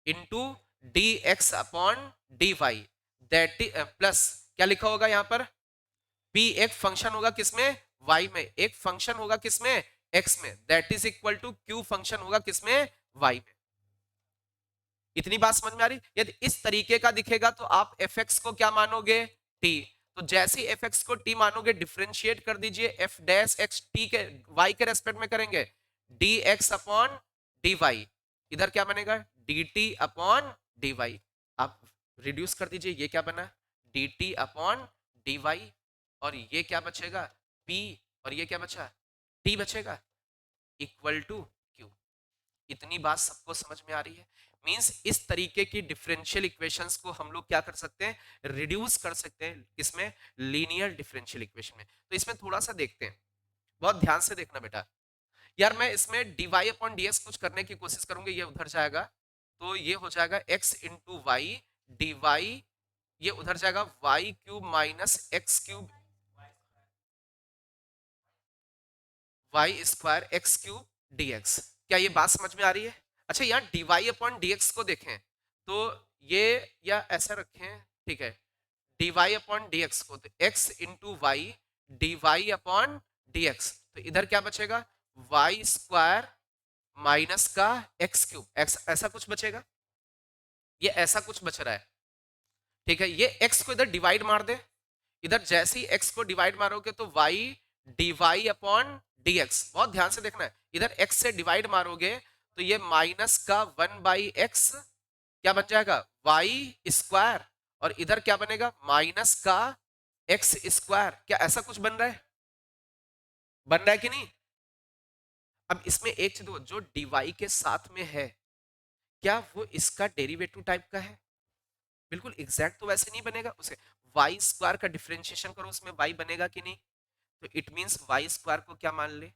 into d x upon d y, that plus क्या लिखा होगा यहाँ पर, p एक फंक्शन होगा किसमें, y में, एक फंक्शन होगा किसमें, x में, that is equal to q function होगा किसमें, y में। इतनी बात समझ में आ रही, यदि इस तरीके का दिखेगा तो आप fx को क्या मानोगे, t। तो जैसे ही fx को t मानोगे, डिफरेंशिएट कर दीजिए, f डैश x t के y के रेस्पेक्ट में करेंगे, dx अपॉन dy, इधर क्या बनेगा, dt अपॉन dy। आप रिड्यूस कर दीजिए, ये क्या बना, dt अपॉन dy, और ये क्या बचेगा, p, और ये क्या बचा, t बचेगा, इक्वल टू q। इतनी बात सबको समझ में आ रही है, मींस इस तरीके की डिफरेंशियल इक्वेशंस को हम लोग क्या कर सकते हैं, रिड्यूस कर सकते हैं, किसमें, लीनियर डिफरेंशियल इक्वेशन में। तो इसमें थोड़ा सा देखते हैं, बहुत ध्यान से देखना बेटा। यार मैं इसमें dy अपॉन डी कुछ करने की कोशिश करूंगी, ये उधर जाएगा, तो ये हो जाएगा x into y d y, ये उधर जाएगा y cube minus x cube, y square x cube dx। क्या ये बात समझ में आ रही है। अच्छा, यहाँ dy अपॉन dx को देखें तो ये, या ऐसा रखें, ठीक है, dy अपॉन dx को, तो x into y d y upon d, तो इधर क्या बचेगा, वाई स्क्वायर माइनस का एक्स क्यूब, एक्स ऐसा कुछ बचेगा, ये ऐसा कुछ बच रहा है, ठीक है। ये x को इधर डिवाइड मार दे, इधर जैसे ही x को डिवाइड मारोगे तो y d y upon d x, बहुत ध्यान से देखना है, इधर x से डिवाइड मारोगे तो ये माइनस का 1/x क्या बन जाएगा, वाई स्क्वायर, और इधर क्या बनेगा, माइनस का एक्स स्क्वायर। क्या ऐसा कुछ बन रहा है, बन रहा है कि नहीं, अब इसमें एक चीज जो dy के साथ में है, क्या वो इसका डेरिवेटिव टाइप का है? बिल्कुल एग्जैक्ट तो वैसे नहीं बनेगा उसे। वाई स्क्वायर का डिफरेंशिएशन करो, उसमें वाई बनेगा कि नहीं? तो इट मींस वाई स्क्वायर को क्या मान ले?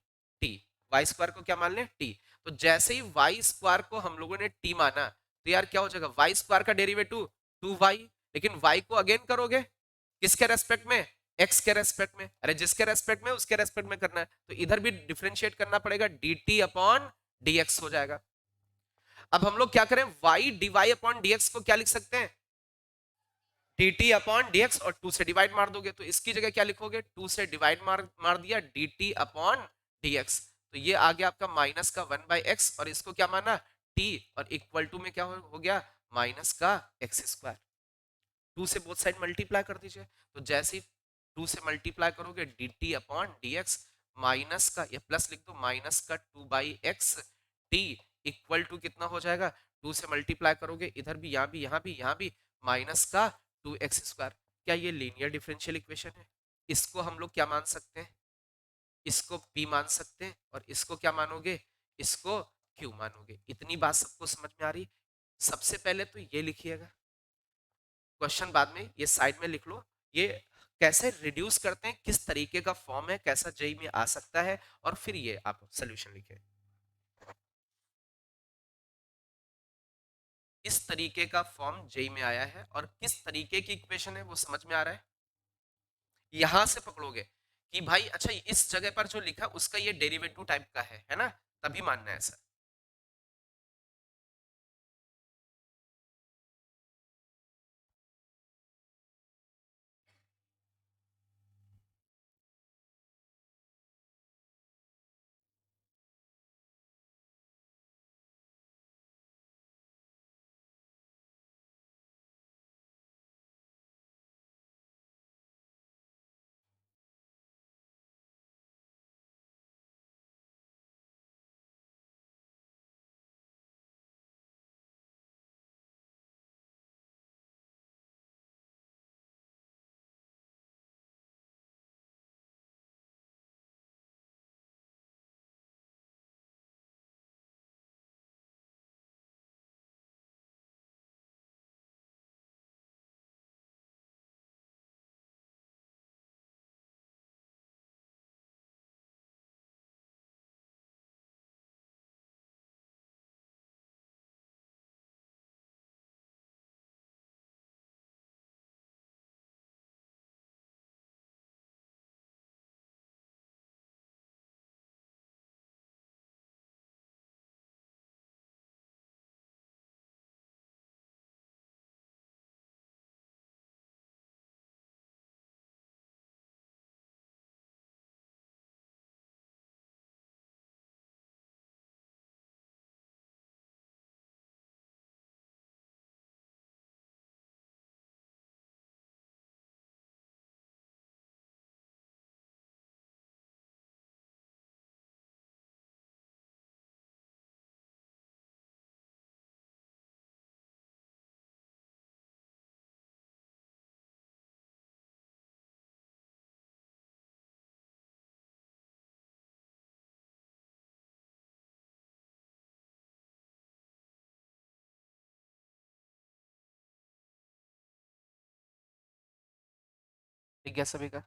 टी। वाई स्क्वायर को क्या मान ले? टी। तो जैसे ही वाई स्क्वायर को हम लोगों ने टी माना, तो यार क्या हो जाएगा? वाई स्क्वायर का डेरिवेटिव 2y। लेकिन y को अगेन करोगे किसके रेस्पेक्ट में? x के रेस्पेक्ट में। अरे जिसके रेस्पेक्ट में उसके रेस्पेक्ट में करना है, तो इधर भी डिफरेंशिएट करना पड़ेगा, dt अपॉन dx हो जाएगा। अब हम लोग क्या करें? y dy अपॉन dx को क्या लिख सकते हैं? dt अपॉन dx, और 2 से डिवाइड मार दोगे तो इसकी जगह क्या लिखोगे? 2 से डिवाइड मार दिया, dt अपॉन dx। तो ये आ गया आपका माइनस का 1/x, और इसको क्या माना? t, और इक्वल टू में क्या हो गया? माइनस का एक्स स्क्वायर। 2 से बोथ साइड मल्टीप्लाई कर दीजिए। तो जैसे ही 2 से मल्टीप्लाई करोगे, dt अपॉन dx, माइनस का, या प्लस लिख दो, माइनस का 2/x t इक्वल टू कितना हो जाएगा? 2 से मल्टीप्लाई करोगे, इधर भी, यहाँ भी, यहाँ भी, यहाँ भी, माइनस का 2x स्क्वायर। क्या ये लीनियर डिफरेंशियल इक्वेशन है? इसको हम लोग क्या मान सकते हैं? इसको p मान सकते हैं, और इसको क्या मानोगे? इसको q मानोगे। इतनी बात सबको समझ में आ रही? सबसे पहले तो ये लिखिएगा, क्वेश्चन बाद में ये साइड में लिख लो। ये कैसे रिड्यूस करते हैं, किस तरीके का फॉर्म है, कैसा जेई में आ सकता है, और फिर ये आप सोल्यूशन लिखे। इस तरीके का फॉर्म जेई में आया है, और किस तरीके की इक्वेशन है वो समझ में आ रहा है? यहां से पकड़ोगे कि भाई अच्छा इस जगह पर जो लिखा उसका ये डेरिवेटिव टाइप का है ना, तभी मानना है ऐसा। ठीक है सभी का?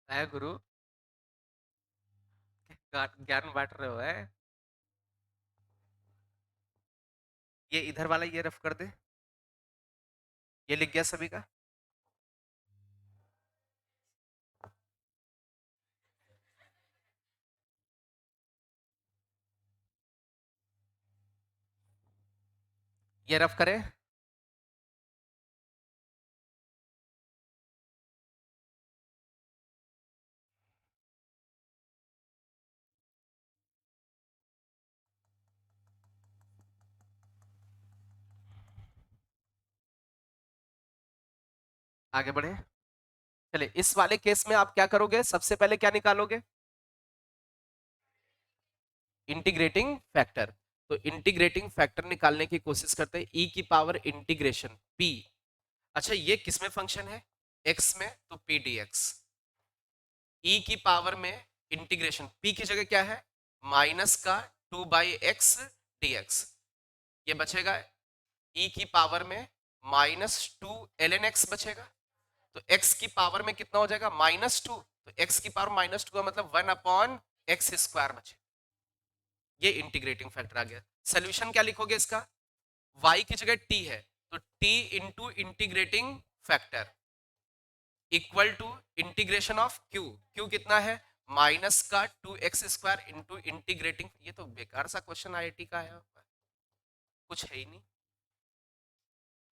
है गुरु। ज्ञान बांट रहे हो है। ये इधर वाला ये रफ कर दे। ये लिख गया सभी का। ये रफ करे। आगे बढ़े। चले इस वाले केस में आप क्या करोगे, सबसे पहले क्या निकालोगे? Integrating factor. तो इंटीग्रेटिंग फैक्टर निकालने की कोशिश करते हैं। ई की पावर इंटीग्रेशन पी। अच्छा ये किस में फंक्शन है? एक्स में, तो पी डी एक्स। ई की पावर में इंटीग्रेशन पी की जगह क्या है? माइनस का 2/x dx। ये बचेगा ई की पावर में -2 ln x बचेगा। तो x की पावर में कितना हो जाएगा? -2। तो x की पावर -2 का मतलब 1/x² बचे। ये इंटीग्रेटिंग फैक्टर आ गया। सोल्यूशन क्या लिखोगे इसका? y की जगह t है, तो t into integrating factor equal to integration of q। q कितना है? माइनस का 2x² इंटू इंटीग्रेटिंग। ये तो बेकार सा क्वेश्चन आईआईटी का है, कुछ है ही नहीं।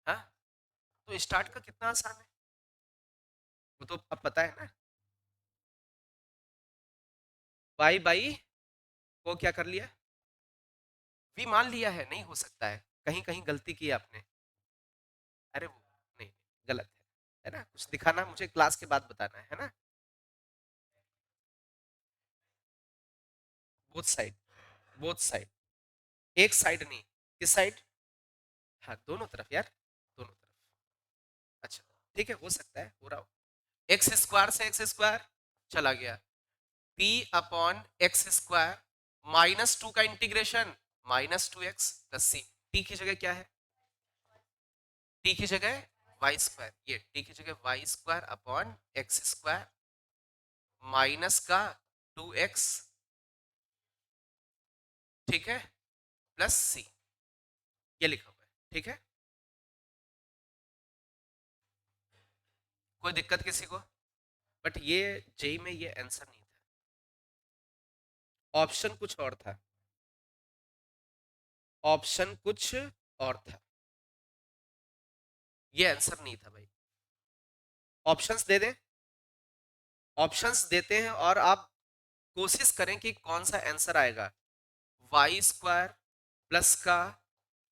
हाँ, तो स्टार्ट का कितना आसान है, वो तो अब पता है ना। y बाई को क्या कर लिया? v मान लिया है, नहीं हो सकता है, कहीं कहीं गलती की आपने। अरे वो नहीं, गलत है ना? कुछ दिखाना मुझे क्लास के बाद बताना है ना। बोथ साइड, बोथ साइड, एक साइड नहीं। किस साइड? हाँ दोनों तरफ यार, दोनों तरफ। अच्छा ठीक है, हो सकता है, हो रहा हो। x² से x² चला गया, p/x², -2 का इंटीग्रेशन -2x+c। t की जगह क्या है? t की जगह y², ये t की जगह y² / x² माइनस का 2x, ठीक है, प्लस c। ये लिखा हुआ है, ठीक है। कोई दिक्कत किसी को? बट ये जेई में ये आंसर नहीं था, ऑप्शन कुछ और था, ऑप्शन कुछ और था, ये आंसर नहीं था भाई। ऑप्शंस दे दें? ऑप्शंस देते हैं और आप कोशिश करें कि कौन सा आंसर आएगा। y² प्लस का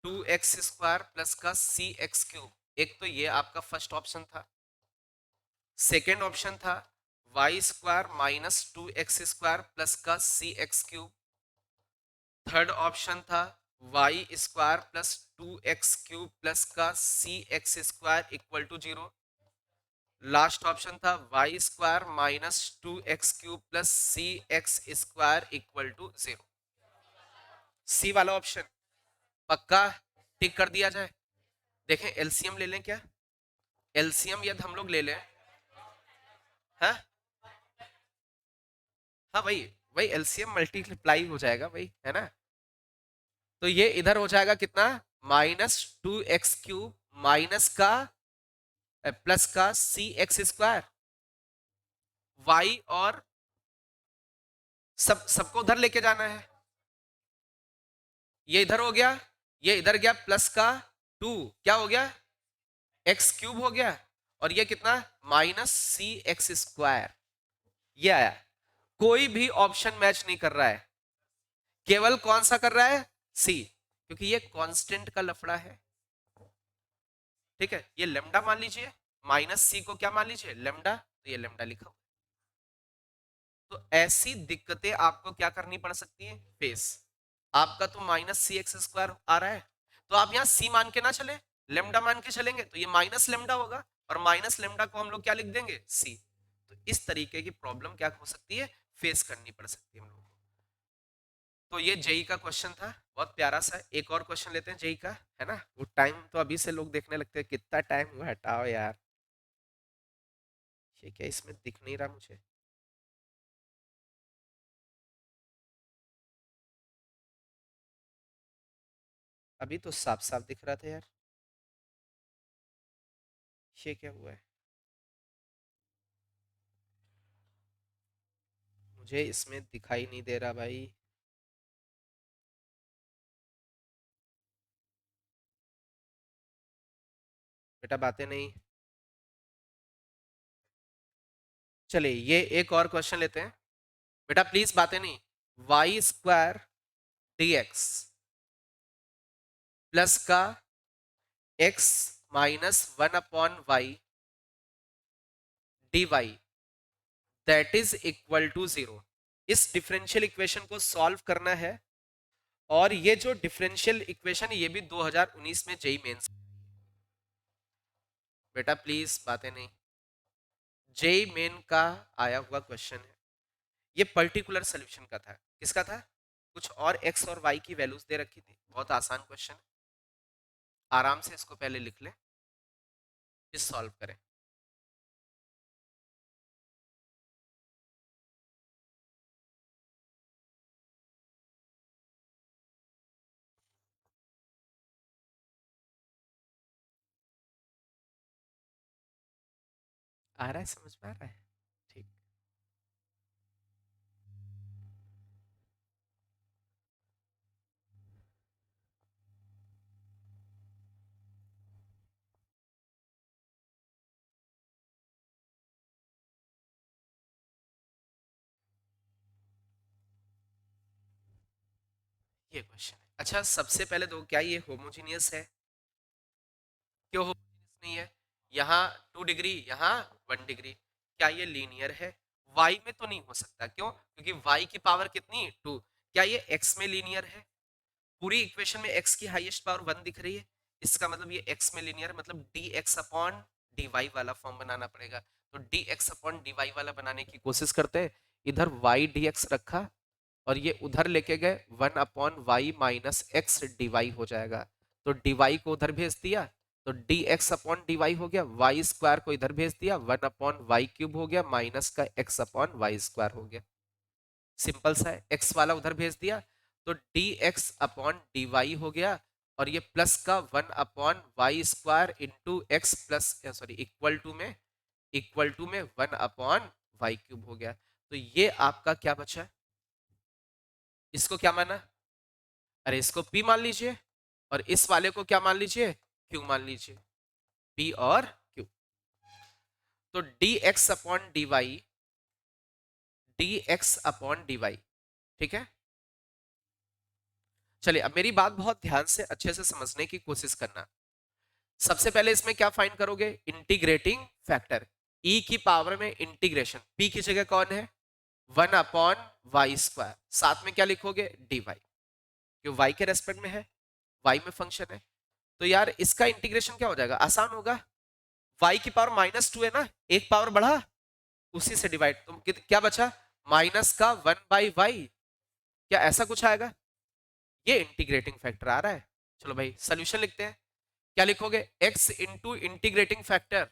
2x² प्लस का cx³। एक तो ये आपका फर्स्ट ऑप्शन था। सेकेंड ऑप्शन था y² - 2x² प्लस का cx³। थर्ड ऑप्शन था y² प्लस 2x³ प्लस का cx² equal to 0। Last option था y² - 2x³ plus cx² equal to 0। सी वाला ऑप्शन पक्का टिक कर दिया जाए। देखें एलसीएम ले लें क्या? एलसीएम यदि हम लोग ले लें, हाँ हाँ भाई, वही एलसीएम मल्टीप्लाई हो जाएगा भाई, है ना। तो ये इधर हो जाएगा कितना? -2x³ माइनस का प्लस का cx²। y और सबको उधर लेके जाना है। ये इधर हो गया, ये इधर गया, प्लस का 2 क्या हो गया? x³ हो गया। और ये कितना? -cx²। ये आया। कोई भी ऑप्शन मैच नहीं कर रहा है, केवल कौन सा कर रहा है? सी, क्योंकि ये कांस्टेंट का लफड़ा है। ठीक है, ये लेमडा मान लीजिए, -c को क्या मान लीजिए? लेमडा। तो ये लेमडा लिखा हुआ। तो ऐसी दिक्कतें आपको क्या करनी पड़ सकती है? फेस। आपका तो -cx² आ रहा है, तो आप यहाँ c मान के ना चले, लेमडा मान के चलेंगे तो ये माइनस लेमडा होगा, और माइनस लेमडा को हम लोग क्या लिख देंगे? c। तो इस तरीके की प्रॉब्लम क्या हो सकती है? फेस करनी पड़ सकती है हम लोगों को। तो ये जेई का क्वेश्चन था, बहुत प्यारा सा। एक और क्वेश्चन लेते हैं जेई का, है ना। वो टाइम तो अभी से लोग देखने लगते हैं, कितना टाइम हुआ, हटाओ यार। ये क्या इसमें दिख नहीं रहा मुझे? अभी तो साफ साफ दिख रहा था यार, ये क्या हुआ है? मुझे इसमें दिखाई नहीं दे रहा भाई। बेटा बातें नहीं। चलिए ये एक और क्वेश्चन लेते हैं। बेटा प्लीज बातें नहीं। Y square d x plus का x minus one upon y d y that is equal to zero. इस डिफरेंशियल इक्वेशन को सॉल्व करना है। और ये जो डिफरेंशियल इक्वेशन ये भी 2019 में जेई मेंस। बेटा प्लीज बातें नहीं। जेई मेन का आया हुआ क्वेश्चन है। ये पर्टिकुलर सोल्यूशन का था। किसका था? कुछ और एक्स और वाई की वैल्यूज दे रखी थी। बहुत आसान क्वेश्चन है। आराम से इसको पहले लिख लें, फिर सॉल्व करें। आ रहा है, समझ में आ रहा है? ठीक। ये क्वेश्चन है। अच्छा सबसे पहले तो क्या ये होमोजीनियस है? क्यों होमोजीनियस नहीं है? यहाँ 2 डिग्री, यहाँ 1 डिग्री। क्या ये लीनियर है? y में तो नहीं हो सकता। क्यों? क्योंकि y की पावर कितनी? 2। क्या ये x में लीनियर है? पूरी इक्वेशन में x की हाईएस्ट पावर 1 दिख रही है। इसका मतलब ये x में लीनियर, मतलब dx अपॉन dy वाला फॉर्म बनाना पड़ेगा। तो dx अपॉन dy वाला बनाने की कोशिश करते हैं। इधर y dx रखा और ये उधर लेके गए, 1/y-x dy हो जाएगा। तो dy को उधर भेज दिया तो dx अपॉन dy हो गया। वाई स्क्वायर को इधर भेज दिया, 1/y³ हो गया, माइनस का x अपॉन वाई स्क्वायर हो गया। सिंपल सा है। x वाला उधर भेज दिया तो dx अपॉन dy हो गया। और ये प्लस का 1/y² into x plus sorry equal to में 1/y³ हो गया। तो ये आपका क्या बचा? इसको क्या माना? अरे इसको p मान लीजिए और इस वाले को क्या मान लीजिए? q मान लीजिए। p और q। तो dx अपॉन dy ठीक है। चलिए अब मेरी बात बहुत ध्यान से अच्छे से समझने की कोशिश करना। सबसे पहले इसमें क्या फाइंड करोगे? Integrating factor. e की पावर में इंटीग्रेशन, p की जगह कौन है? 1/y²। साथ में क्या लिखोगे? dy, क्यों y के रेस्पेक्ट में है, y में फंक्शन है। तो यार इसका इंटीग्रेशन क्या हो जाएगा? आसान होगा। y की पावर -2 है ना, एक पावर बढ़ा, उसी से डिवाइड, तो क्या बचा? माइनस का 1/y। क्या ऐसा कुछ आएगा? ये इंटीग्रेटिंग फैक्टर आ रहा है। चलो भाई सोल्यूशन लिखते हैं। क्या लिखोगे? x into integrating factor,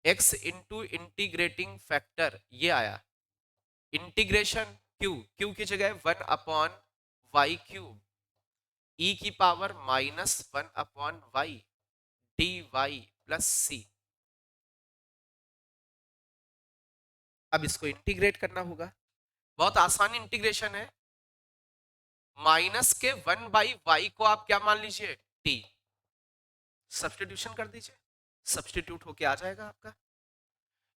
x into integrating factor ये आया। इंटीग्रेशन q की जगह 1/y³ e की power -1/y dy plus c। अब इसको इंटीग्रेट करना होगा। बहुत आसान इंटीग्रेशन है। माइनस के 1/y को आप क्या मान लीजिए? t। सब्स्टिट्यूशन कर दीजिए, सब्स्टिट्यूट होके आ जाएगा आपका।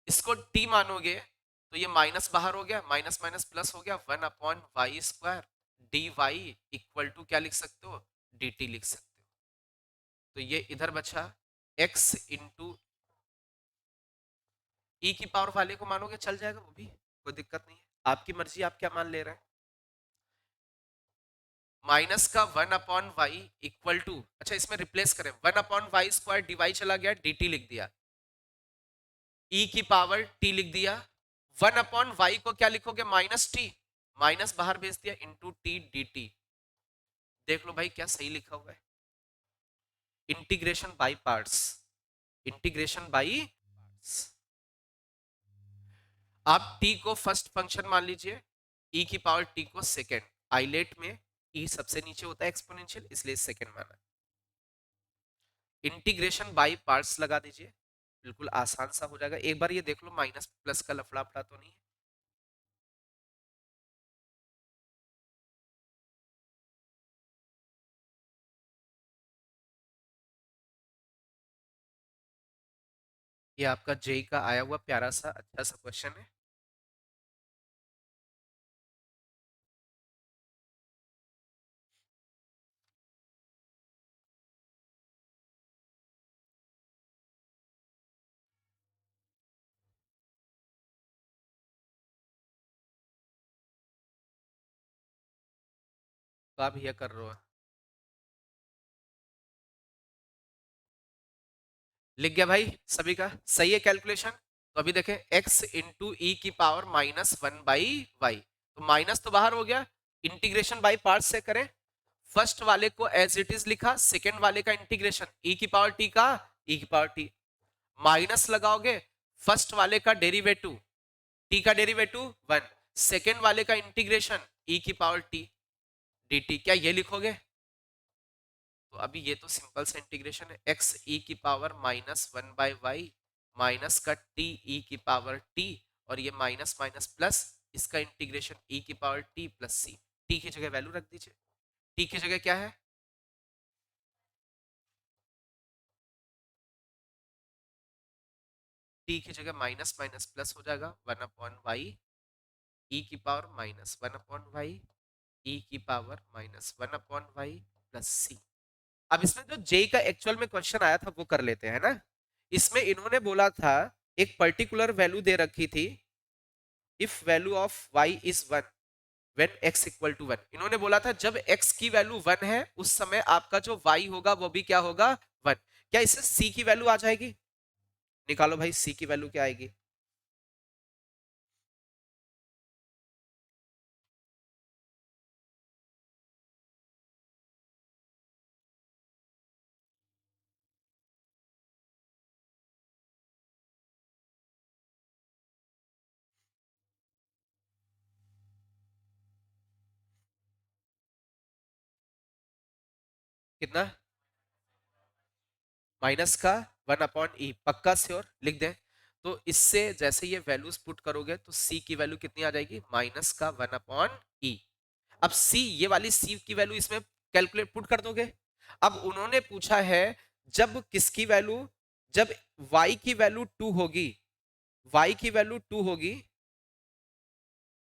इसको t मानोगे तो ये माइनस बाहर हो गया, माइनस माइनस प्लस हो गया, 1/y² dy इक्वल टू क्या लिख सकते हो? dt लिख सकते हो। तो ये इधर बचा x इंटू e की पावर वाले को मानोगे चल जाएगा, वो भी कोई दिक्कत नहीं है। आपकी मर्जी, आप क्या मान ले रहे हैं। माइनस का 1/y इक्वल टू, अच्छा इसमें रिप्लेस करें, 1/y² dy चला गया, dt लिख दिया, e की पावर t लिख दिया। 1/y को क्या लिखोगे? -t, माइनस बाहर भेज दिया, इंटू t dt। देख लो भाई क्या सही लिखा हुआ है। Integration by parts, integration by parts. आप t को फर्स्ट फंक्शन मान लीजिए, e की पावर t को सेकेंड। आइलेट में ई सबसे नीचे होता है एक्सपोनेंशियल, इसलिए सेकंड माना। इंटीग्रेशन बाय पार्ट्स लगा दीजिए, बिल्कुल आसान सा हो जाएगा। एक बार ये देख लो माइनस प्लस का लफड़ा फड़ा तो नहीं है। ये आपका जेई का आया हुआ प्यारा सा अच्छा सा क्वेश्चन है। तो आप भैया कर रहे हो, लिख गया भाई सभी का सही है कैलकुलेशन। तो अभी देखें x इंटू ई की पावर -1/y, तो माइनस तो बाहर हो गया। इंटीग्रेशन बाय पार्ट से करें, फर्स्ट वाले को एज इट इज लिखा, सेकेंड वाले का इंटीग्रेशन ई की पावर टी का ई की पावर टी, माइनस लगाओगे फर्स्ट वाले का डेरिवेटिव टी का डेरिवेटिव 1, सेकेंड वाले का इंटीग्रेशन ई की पावर टी डी टी, क्या ये लिखोगे? तो अभी ये तो सिंपल सा इंटीग्रेशन है, एक्स ई की पावर -1/y माइनस का टी ई की पावर टी, और ये माइनस माइनस प्लस, इसका इंटीग्रेशन ई की पावर टी प्लस सी। टी की जगह वैल्यू रख दीजिए, टी की जगह क्या है? टी की जगह माइनस माइनस प्लस हो जाएगा 1/y ई की पावर -1/y ई की पावर -1/y प्लस सी। अब इसमें जो जे का एक्चुअल में क्वेश्चन आया था वो कर लेते हैं ना। इसमें इन्होंने बोला था, एक पर्टिकुलर वैल्यू दे रखी थी, if value of y is 1 when x equal to 1। इन्होंने बोला था जब x की वैल्यू 1 है उस समय आपका जो y होगा वो भी क्या होगा? 1। क्या इससे c की वैल्यू आ जाएगी? निकालो भाई c की वैल्यू क्या आएगी। कितना? माइनस का 1/e, पक्का श्योर लिख दें। तो इससे जैसे ये वैल्यूज पुट करोगे तो c की वैल्यू कितनी आ जाएगी? माइनस का 1/e। अब c, ये वाली c की वैल्यू इसमें कैलकुलेट पुट कर दोगे। अब उन्होंने पूछा है जब किसकी वैल्यू, जब y की वैल्यू 2 होगी, y की वैल्यू 2 होगी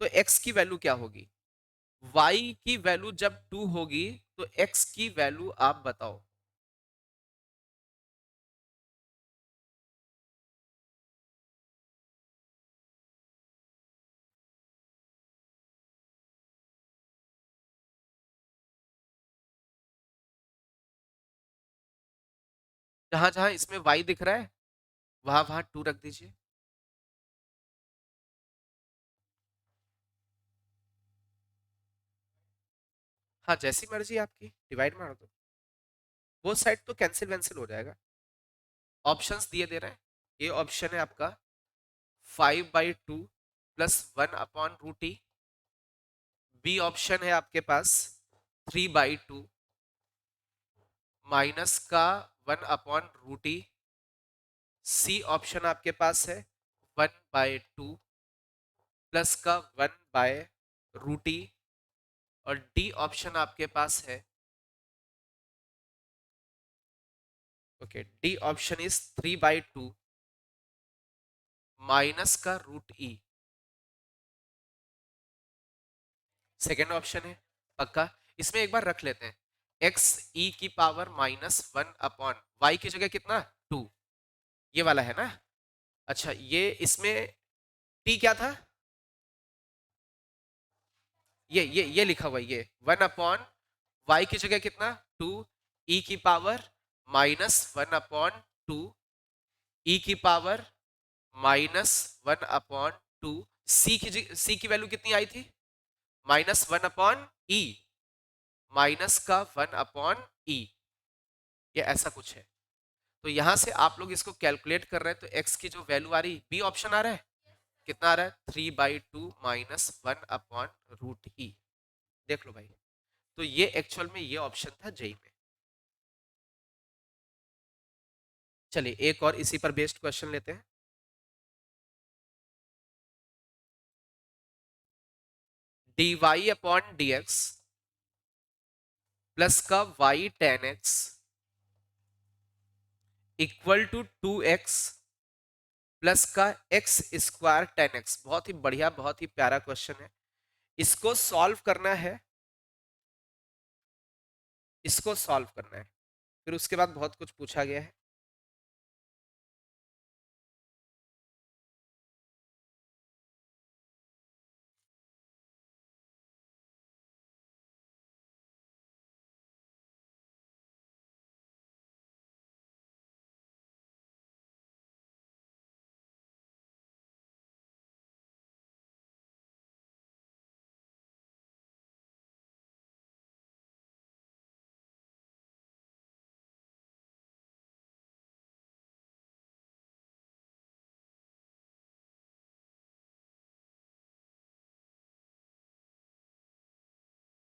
तो x की वैल्यू क्या होगी? y की वैल्यू जब 2 होगी तो x की वैल्यू आप बताओ। जहां जहां इसमें y दिख रहा है वहां वहां 2 रख दीजिए। हाँ जैसी मर्जी आपकी, डिवाइड मार दो, वो साइड तो कैंसिल वैंसिल हो जाएगा। ऑप्शंस दिए दे रहे हैं, ये ऑप्शन है आपका 5/2 प्लस 1/√t। बी ऑप्शन है आपके पास 3/2 माइनस का 1/√t। सी ऑप्शन आपके पास है 1/2 प्लस का 1/√t, और डी ऑप्शन आपके पास है, okay, D option is 3/2 minus का √e। सेकेंड ऑप्शन है पक्का। इसमें एक बार रख लेते हैं, एक्स ई की पावर -1/y की जगह कितना? 2, ये वाला है ना। अच्छा ये इसमें t क्या था? ये लिखा हुआ है, ये 1/y की जगह कितना? 2, e की पावर -1/2 e की पावर -1/2। सी की वैल्यू कितनी आई थी? -1/e, माइनस का 1/e, ये ऐसा कुछ है। तो यहां से आप लोग इसको कैलकुलेट कर रहे हैं तो x की जो वैल्यू आ रही, बी ऑप्शन आ रहा है, कितना आ रहा है? 3/2 -1/√e। देख लो भाई, तो ये एक्चुअल में ये ऑप्शन था जेई में। चलिए एक और इसी पर बेस्ड क्वेश्चन लेते हैं। dy अपॉन dx प्लस का y tan x equal to 2x plus का एक्स स्क्वायर टेन एक्स। बहुत ही बढ़िया, बहुत ही प्यारा क्वेश्चन है। इसको सॉल्व करना है, इसको सॉल्व करना है, फिर उसके बाद बहुत कुछ पूछा गया है।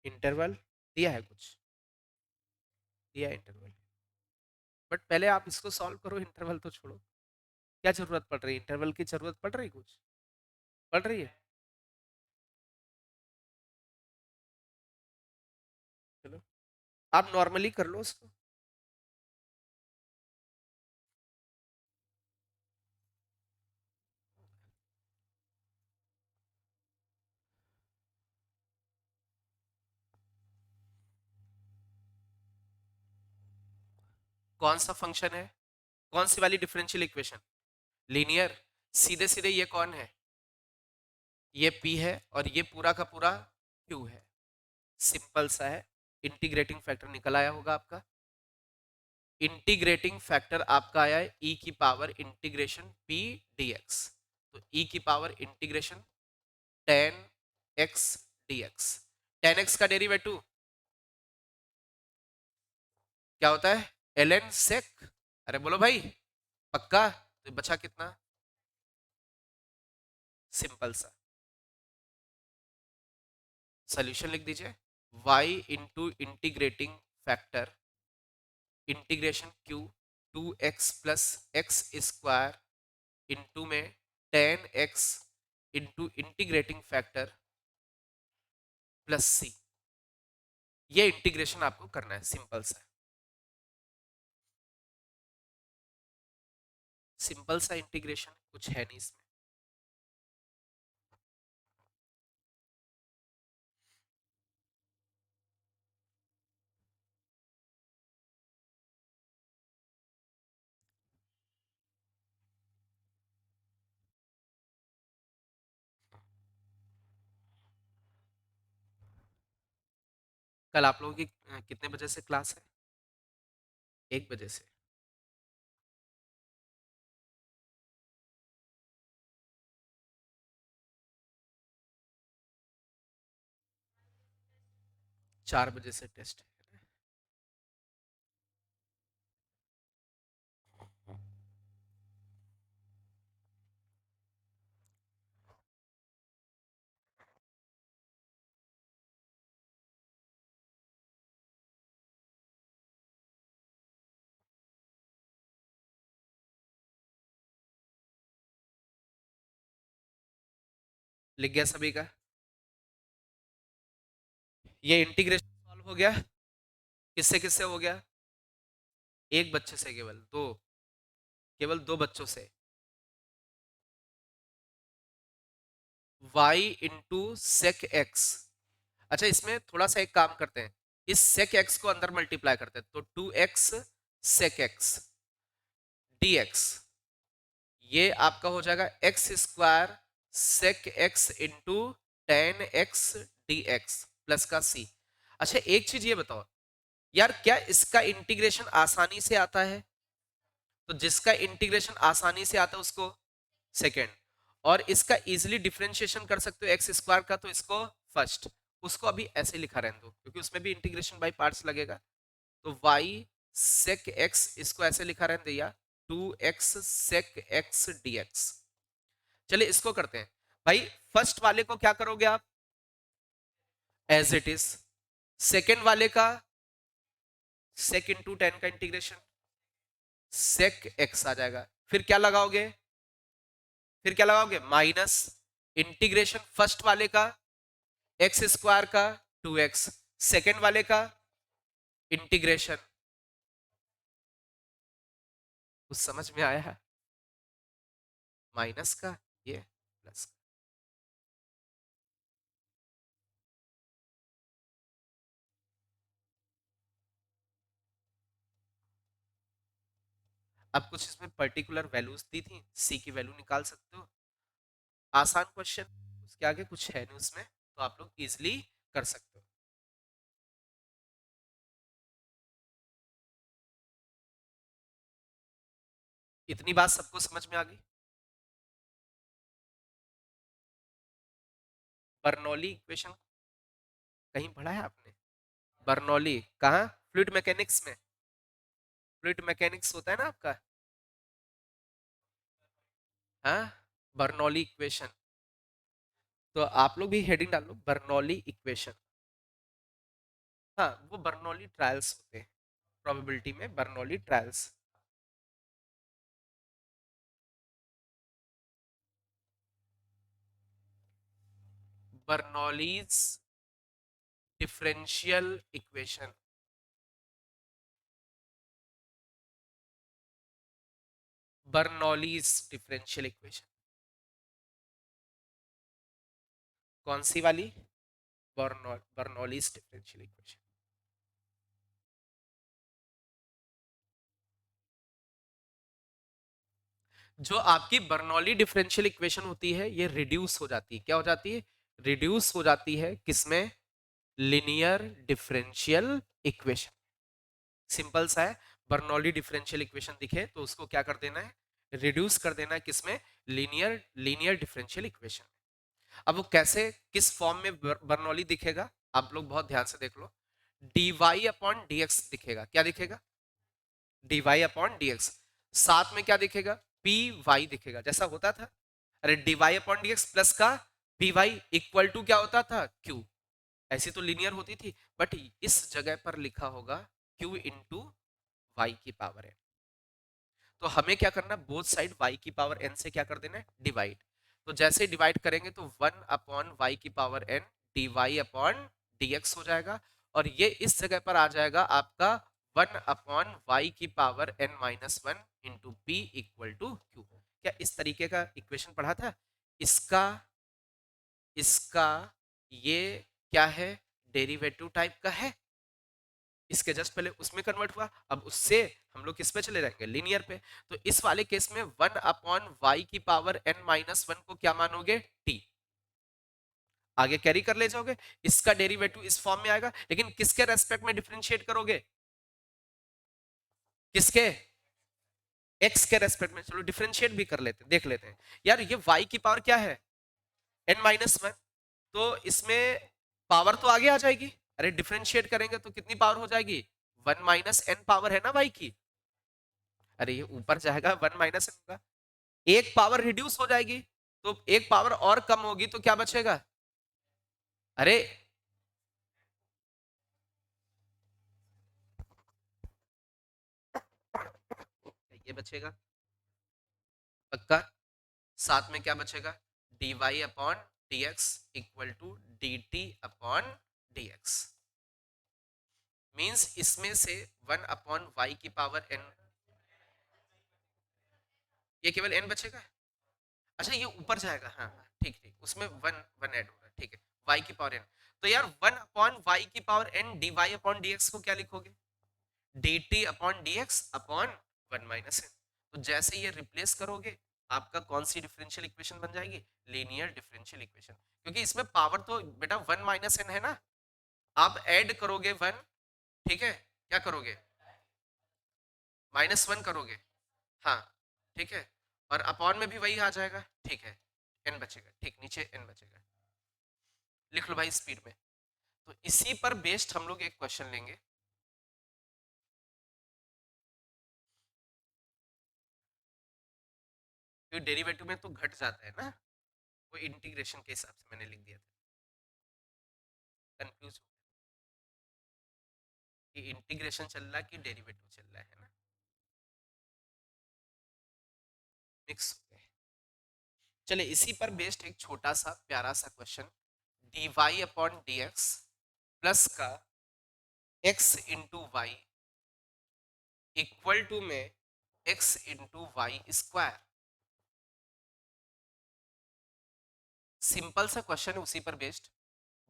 इंटरवल दिया है, कुछ दिया है इंटरवल, बट पहले आप इसको सॉल्व करो, इंटरवल तो छोड़ो। क्या जरूरत पड़ रही है इंटरवल की? जरूरत पड़ रही कुछ? पड़ रही है? चलो आप नॉर्मली कर लो उसको। कौन सा फंक्शन है? कौन सी वाली डिफरेंशियल इक्वेशन? लीनियर। सीधे सीधे ये कौन है? ये p है और ये पूरा का पूरा q है। सिंपल सा है। इंटीग्रेटिंग फैक्टर निकल आया होगा आपका। इंटीग्रेटिंग फैक्टर आपका आया है e की पावर इंटीग्रेशन p dx। तो e की power integration tan x dx। tan x का डेरिवेटिव क्या होता है? ln sec। अरे बोलो भाई, पक्का? तो बचा कितना? सिंपल सा सॉल्यूशन लिख दीजिए। y into integrating factor integration q 2x plus x square into में tan x into integrating factor plus c। ये इंटीग्रेशन आपको करना है, सिंपल सा। सिंपल सा इंटीग्रेशन, कुछ है नहीं इसमें। कल आप लोगों की कितने बजे से क्लास है? 1 बजे से। 4 बजे से टेस्ट है। लिख गया सभी का? ये इंटीग्रेशन सॉल्व हो गया? किससे किससे हो गया? एक बच्चे से, केवल दो, केवल दो बच्चों से। y into sec x. अच्छा इसमें थोड़ा सा एक काम करते हैं, इस सेक एक्स को अंदर मल्टीप्लाई करते हैं, तो 2x सेक एक्स dx। ये आपका हो जाएगा x square sec x into tan x d x plus का c। अच्छा एक चीज ये बताओ यार, क्या इसका इंटीग्रेशन आसानी से आता है? तो जिसका इंटीग्रेशन आसानी से आता है उसको सेकेंड, और इसका इजिली डिफरेंशिएशन कर सकते हो एक्स स्क्वायर का, तो इसको फर्स्ट। उसको अभी ऐसे लिखा रहने दो क्योंकि उसमें भी इंटीग्रेशन बाय पार्ट्स लगेगा। तो y sec x इसको ऐसे लिखा रहने दिया, 2x sec x dx। चलिए इसको करते हैं भाई। फर्स्ट वाले को क्या करोगे आप? As it is. सेकेंड वाले का सेक इंटू टेन का इंटीग्रेशन सेक एक्स आ जाएगा। फिर क्या लगाओगे, फिर क्या लगाओगे, माइनस इंटीग्रेशन फर्स्ट वाले का एक्स स्क्वायर का 2x, सेकेंड वाले का इंटीग्रेशन। कुछ समझ में आया है, माइनस का ये प्लस का। अब कुछ इसमें पर्टिकुलर वैल्यूज दी थी, सी की वैल्यू निकाल सकते हो, आसान क्वेश्चन, उसके आगे कुछ है नहीं उसमें, तो आप लोग इजिली कर सकते हो। इतनी बात सबको समझ में आ गई। बर्नौली इक्वेशन कहीं पढ़ा है आपने? बर्नौली कहाँ, फ्लूइड मैकेनिक्स में, फ्लूइड मैकेनिक्स होता है ना आपका, हाँ, बर्नौली इक्वेशन। तो आप लोग भी हेडिंग डाल लो बर्नौली इक्वेशन। हाँ, वो बर्नौली ट्रायल्स होते हैं, प्रोबेबिलिटी में Bernoulli trials. Bernoulli's differential equation, Bernoulli's differential equation. कौन सी वाली? Bernoulli's differential equation. जो आपकी बर्नौली डिफरेंशियल इक्वेशन होती है ये रिड्यूस हो जाती है, क्या हो जाती है, रिड्यूस हो जाती है किसमें, लिनियर डिफरेंशियल इक्वेशन। सिंपल सा है, बर्नौली डिफरेंशियल इक्वेशन दिखे तो उसको क्या कर देना है, रिड्यूस कर देना है किसमें, लीनियर लीनियर डिफरेंशियल इक्वेशन। अब वो कैसे, किस फॉर्म में बर्नौली दिखेगा, आप लोग बहुत ध्यान से देख लो, dy अपॉन dx दिखेगा, क्या दिखेगा, dy अपॉन dx, साथ में क्या दिखेगा, py दिखेगा, जैसा होता था, अरे dy अपॉन dx प्लस का py इक्वल टू क्या होता था, q। ऐसी तो लीनियर होती थी, बट इस जगह पर लिखा होगा q इंटू वाई की पावर n। तो हमें क्या करना, बोथ साइड y की पावर n से क्या कर देना है, डिवाइड। तो जैसे डिवाइड करेंगे तो 1 अपॉन वाई की power n dy upon dx हो जाएगा, और ये इस जगह पर आ जाएगा आपका 1 अपॉन वाई की power n minus one into p equal to q. क्या इस तरीके का इक्वेशन पढ़ा था? इसका इसका ये क्या है, डेरिवेटिव टाइप का है, इसके जस्ट पहले उसमें कन्वर्ट हुआ, अब उससे हम लोग किस पे चले जाएंगे, लीनियर पे। तो इस वाले केस में 1 अपॉन वाई की पावर n माइनस वन को क्या मानोगे, t, आगे कैरी कर ले जाओगे, इसका डेरिवेटिव इस फॉर्म में आएगा, लेकिन किसके रेस्पेक्ट में डिफरेंशिएट करोगे, किसके, x के रेस्पेक्ट में। चलो डिफरेंशिएट भी कर लेते हैं, देख लेते हैं। यार ये y की पावर क्या है, n माइनस वन, तो इसमें पावर तो आगे आ जाएगी, अरे डिफरेंशिएट करेंगे तो कितनी पावर हो जाएगी, 1 माइनस n पावर है ना y की, अरे ये ऊपर जाएगा 1 माइनस n होगा, एक पावर रिड्यूस हो जाएगी, तो एक पावर और कम होगी तो क्या बचेगा, अरे ये बचेगा पक्का, साथ में क्या बचेगा, dy upon dx equal to dt upon dx। Means इसमें से 1 अपॉन y की पावर n, ये केवल n बचेगा, अच्छा ये ऊपर जाएगा, हाँ हाँ ठीक ठीक, उसमें वन वन ऐड होगा, ठीक है, y की पावर n। तो यार 1 अपॉन y की power n dy upon dx को क्या लिखोगे, dt upon dx upon 1 minus n। तो जैसे ये रिप्लेस करोगे, आपका कौन सी डिफरेंशियल इक्वेशन बन जाएगी, लीनियर डिफरेंशियल इक्वेशन, क्योंकि इसमें पावर तो बेटा 1 माइनस n है ना, आप ऐड करोगे 1, ठीक है, क्या करोगे, माइनस वन करोगे, हाँ ठीक है, और अपॉन में भी वही आ जाएगा, ठीक है, n बचेगा, ठीक, नीचे n बचेगा, लिख लो भाई स्पीड में। तो इसी पर बेस्ड हम लोग एक क्वेश्चन लेंगे, क्योंकि डेरिवेटिव में तो घट जाता है ना, वो इंटीग्रेशन के हिसाब से मैंने लिख दिया था, कंफ्यूज कि इंटीग्रेशन चल रहा है कि डेरिवेटिव चल रहा है ना, मिक्स हो गए। चले इसी पर बेस्ड एक छोटा सा प्यारा सा question, dy upon dx plus का x into y equal to में x into y square. Simple सा क्वेश्चन है उसी पर बेस्ड,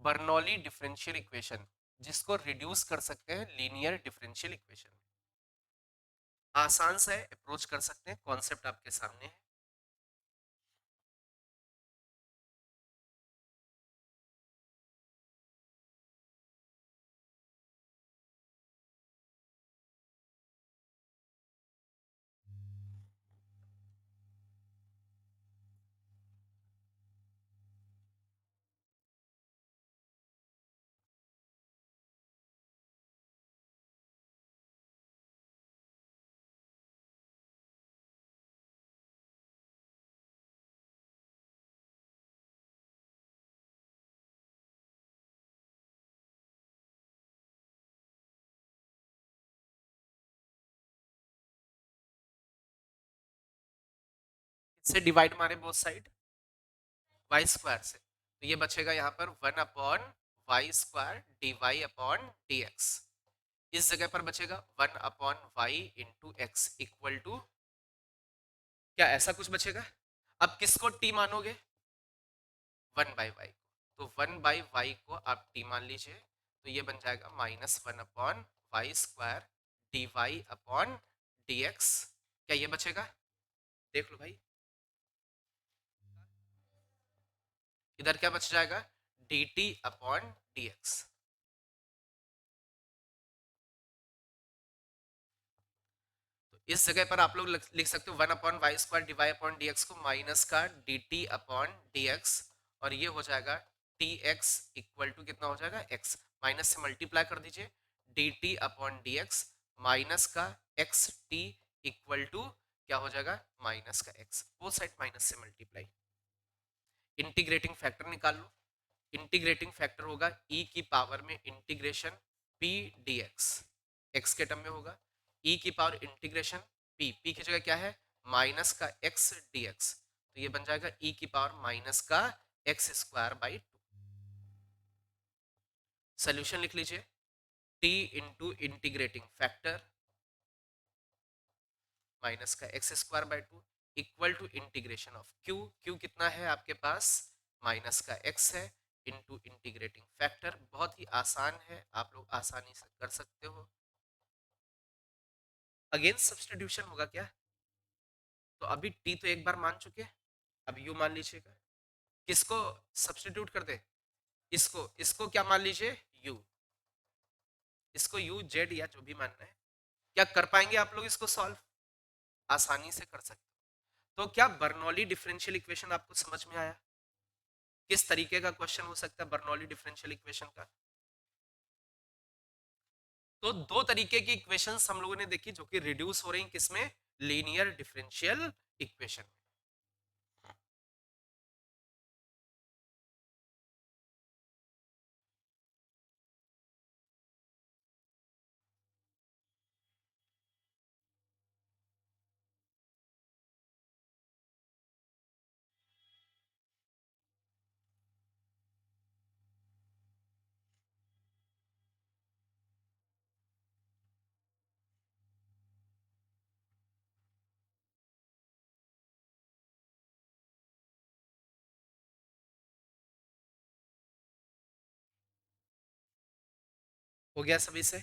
बर्नौली डिफरेंशियल इक्वेशन, जिसको रिड्यूस कर सकते हैं लीनियर डिफरेंशियल इक्वेशन। आसान सा है, अप्रोच कर सकते हैं, कॉन्सेप्ट आपके सामने है। इससे डिवाइड मारे बोथ साइड वाई स्क्वायर से, तो ये बचेगा यहाँ पर 1 upon y square d y upon d x. इस जगह पर बचेगा 1 upon y into x equal to, क्या ऐसा कुछ बचेगा? अब किसको टी मानोगे? 1/y को, तो 1/y को आप टी मान लीजिए, तो ये बन जाएगा -1/वाई square d y upon d x. क्या ये बचेगा? देख लो भाई, इधर क्या बच जाएगा? D t upon d x. तो इस जगह पर आप लोग लिख सकते हो 1/वाई square d y upon d x को माइनस का d t upon d x, और ये हो जाएगा टी एक्स इक्वल टू कितना हो जाएगा? एक्स, माइनस से मल्टीप्लाई कर दीजिए, D t upon d x minus का एक्स टी इक्वल टू क्या हो जाएगा? माइनस का एक्स, वो साइड माइनस से मल्टीप्लाई। इंटीग्रेटिंग फैक्टर निकाल लो, इंटीग्रेटिंग फैक्टर होगा e की पावर में इंटीग्रेशन p dx, x के टर्म में होगा e की पावर इंटीग्रेशन p की जगह क्या है? माइनस का x dx, तो ये बन जाएगा e की पावर माइनस का x स्क्वायर बाई 2। सोल्यूशन लिख लीजिए, t into integrating factor minus का x square by 2 equal to integration of q कितना है आपके पास? माइनस का एक्स है, इंटू इंटीग्रेटिंग फैक्टर। बहुत ही आसान है, आप लोग आसानी से कर सकते हो। अगेन सब्स्टिट्यूशन होगा क्या? तो अभी टी तो एक बार मान चुके हैं, अब यू मान लीजिएगा। किसको सब्स्टिट्यूट कर दे? इसको, इसको क्या मान लीजिए? यू, इसको यू जेड या जो भी मानना है। क्या कर पाएंगे आप लोग इसको सॉल्व? आसानी से कर सकते हो। तो क्या बर्नौली डिफरेंशियल इक्वेशन आपको समझ में आया? किस तरीके का क्वेश्चन हो सकता है बर्नौली डिफरेंशियल इक्वेशन का? तो दो तरीके की इक्वेशंस हम लोगों ने देखी जो कि रिड्यूस हो रही हैं, किसमें? Linear differential equation. हो गया सभी से?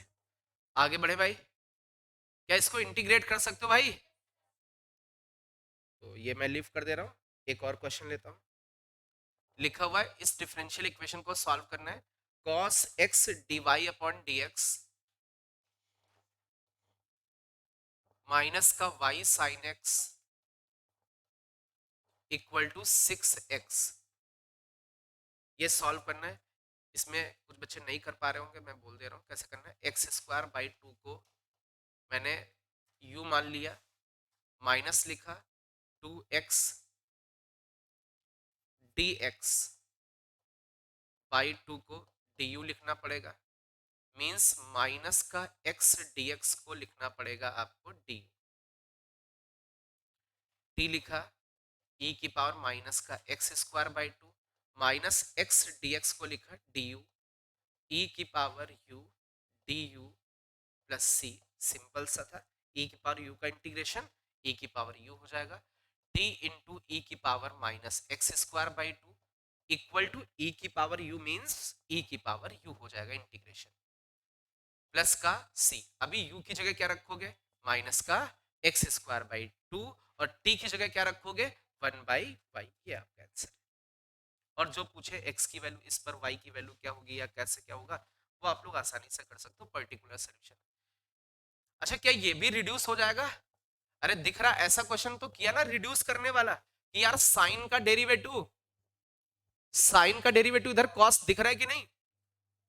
आगे बढ़े भाई, क्या इसको इंटीग्रेट कर सकते हो भाई? तो ये मैं लीव कर दे रहा हूं, एक और क्वेश्चन लेता हूं। लिखा हुआ है इस डिफरेंशियल इक्वेशन को सॉल्व करना है, cos x dy upon dx minus का y sin x equal to 6x। ये सॉल्व करना है। इसमें कुछ बच्चे नहीं कर पा रहे होंगे, मैं बोल दे रहा हूँ कैसे करना है। एक्स स्क्वायर बाई 2 को मैंने u मान लिया, माइनस लिखा 2x dx बाई 2 को du लिखना पड़ेगा, मीन्स माइनस का x dx को लिखना पड़ेगा आपको डी। टी लिखा, e की पावर माइनस का x square by two, minus x dx को लिखा डी यू, e की पावर u d u plus c. Simple सा था। e की पावर u का इंटीग्रेशन e की पावर u हो जाएगा। t इंटू ई की power minus x square by two equal to e की पावर u मीन्स e की पावर u हो जाएगा इंटीग्रेशन प्लस का c। अभी u की जगह क्या रखोगे, माइनस का एक्स स्क्वायर बाई टू, और t की जगह क्या रखोगे, 1/y। ये आपका आंसर है। और जो पूछे x की वैल्यू इस पर y की वैल्यू क्या होगी या कैसे क्या होगा, वो आप लोग आसानी से कर सकते हो पर्टिकुलर सोल्यूशन। अच्छा, क्या ये भी रिड्यूस हो जाएगा? अरे दिख रहा, ऐसा क्वेश्चन तो किया ना रिड्यूस करने वाला, कि यार साइन का डेरिवेटिव इधर कॉस दिख रहा है कि नहीं,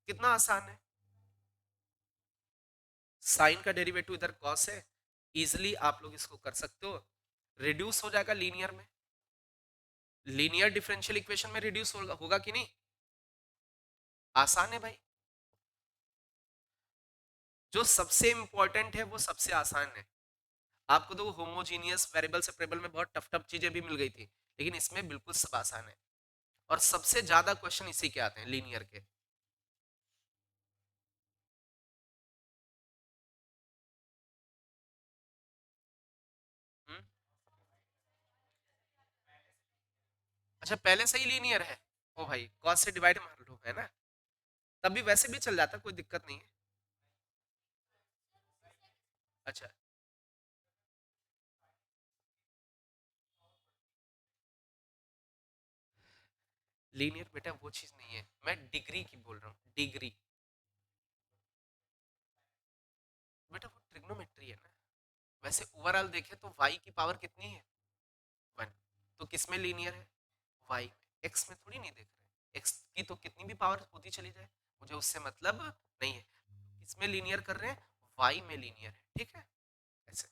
कितना आसान है। साइन का डेरिवेटिव इधर कॉस है, इजिली आप लोग इसको कर सकते हो। रिड्यूस हो जाएगा लीनियर में, लीनियर डिफरेंशियल इक्वेशन में रिड्यूस होगा कि नहीं, आसान है भाई। जो सबसे इंपॉर्टेंट है वो सबसे आसान है। आपको तो होमोजीनियस वेरिएबल सेपरेबल में बहुत टफ टफ चीजें भी मिल गई थी, लेकिन इसमें बिल्कुल सब आसान है। और सबसे ज्यादा क्वेश्चन इसी के आते हैं, लीनियर के। हम्म? अच्छा, पहले से ही लीनियर है। ओ भाई, कॉस से डिवाइड मार लो, है ना, तब भी वैसे भी चल जाता, कोई दिक्कत नहीं है। अच्छा, लीनियर बेटा वो चीज नहीं है, मैं डिग्री की बोल रहा हूँ, डिग्री। बेटा वो ट्रिग्नोमेट्री है ना। वैसे ओवरऑल देखे तो y की पावर कितनी है, 1। तो किस में लीनियर है, y में। x में थोड़ी नहीं देख रहे, x की तो कितनी भी पावर होती चली जाए, मुझे उससे मतलब नहीं है। किसमें लीनियर कर रहे हैं, y में लीनियर है, ठीक है, ऐसे।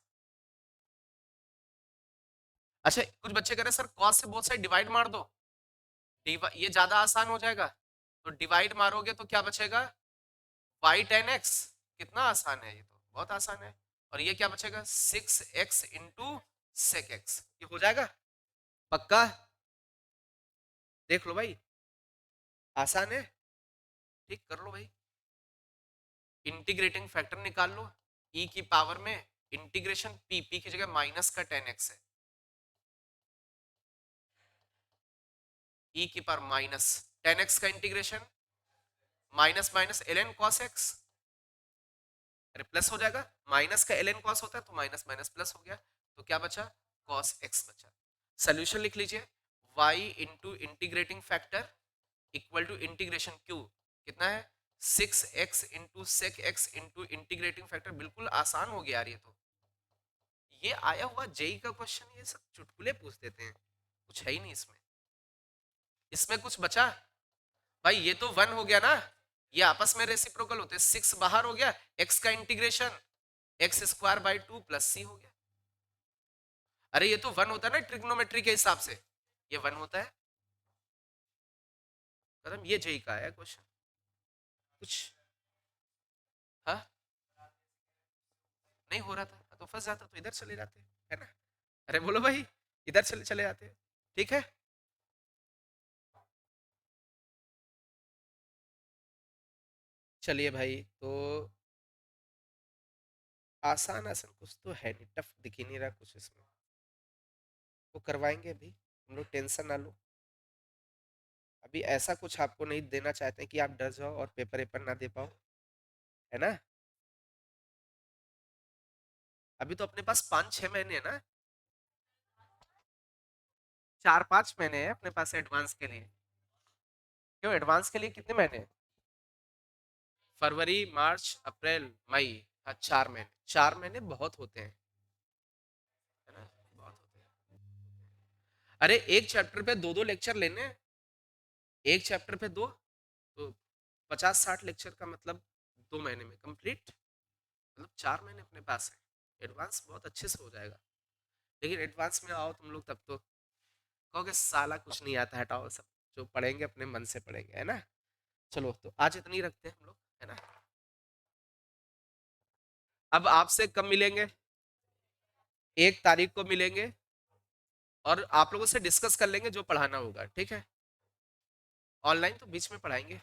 अच्छा, कुछ बच्चे कह रहे हैं सर cos से बोथ साइड डिवाइड मार दो, ये ज्यादा आसान हो जाएगा। तो डिवाइड मारोगे तो क्या बचेगा, y tan x। कितना आसान है, ये तो बहुत आसान है। और ये क्या बचेगा, 6x इंटू सेक एक्स, ये हो जाएगा पक्का। देख लो भाई, आसान है, ठीक कर लो भाई। इंटीग्रेटिंग फैक्टर निकाल लो, e की पावर में इंटीग्रेशन p की जगह माइनस का tan x है, e की पावर माइनस tan x का integration minus minus ln cos x। अरे प्लस हो जाएगा, माइनस का ln cos होता है तो माइनस माइनस प्लस हो गया, तो क्या बचा, cos x बचा। सोल्यूशन लिख लीजिए, y into integrating factor equal to integration q, कितना है, 6x into sec x into integrating factor. बिल्कुल आसान हो गया यार ये तो। ये आया हुआ जेई का क्वेश्चन, ये सब चुटकुले पूछ देते हैं, कुछ है ही नहीं इसमें। इसमें कुछ बचा भाई, ये तो 1 हो गया ना, ये आपस में रेसिप्रोकल होते हैं, 6 बाहर हो गया, x का integration x square by two plus C हो गया। अरे ये तो 1 होता है ना ट्रिग्नोमेट्री के हिसाब से, ये 1 होता है। मतलब ये जेई का है क्वेश्चन कुछ। हाँ, नहीं हो रहा था तो फंस जाता, तो इधर चले जाते, है ना। अरे बोलो भाई, इधर चले चले जाते, ठीक है। चलिए भाई, तो आसान आसान कुछ तो है नहीं, टफ दिख ही नहीं रहा कुछ इसमें। वो करवाएंगे अभी, हम लोग टेंशन ना लो। अभी ऐसा कुछ आपको नहीं देना चाहते हैं कि आप डर जाओ और पेपर वेपर ना दे पाओ, है ना। अभी तो अपने पास 5-6 महीने है ना, 4-5 महीने हैं अपने पास एडवांस के लिए। क्यों, एडवांस के लिए कितने महीने हैं? फरवरी, मार्च, अप्रैल, मई। हाँ, 4 महीने, 4 महीने बहुत होते हैं, है ना, बहुत होते हैं। अरे एक चैप्टर पे दो दो लेक्चर लेने हैं, एक चैप्टर पे दो, तो 50-60 लेक्चर का मतलब 2 महीने में कंप्लीट, मतलब 4 महीने अपने पास है। एडवांस बहुत अच्छे से हो जाएगा, लेकिन एडवांस में आओ तुम लोग तब तो कहोगे साला कुछ नहीं आता, हटाओ सब, जो पढ़ेंगे अपने मन से पढ़ेंगे, है ना। चलो तो आज इतनी रखते हैं हम लोग, है ना। अब आपसे कब मिलेंगे? 1 तारीख को मिलेंगे और आप लोगों से डिस्कस कर लेंगे जो पढ़ाना होगा, ठीक है? ऑनलाइन तो बीच में पढ़ाएंगे।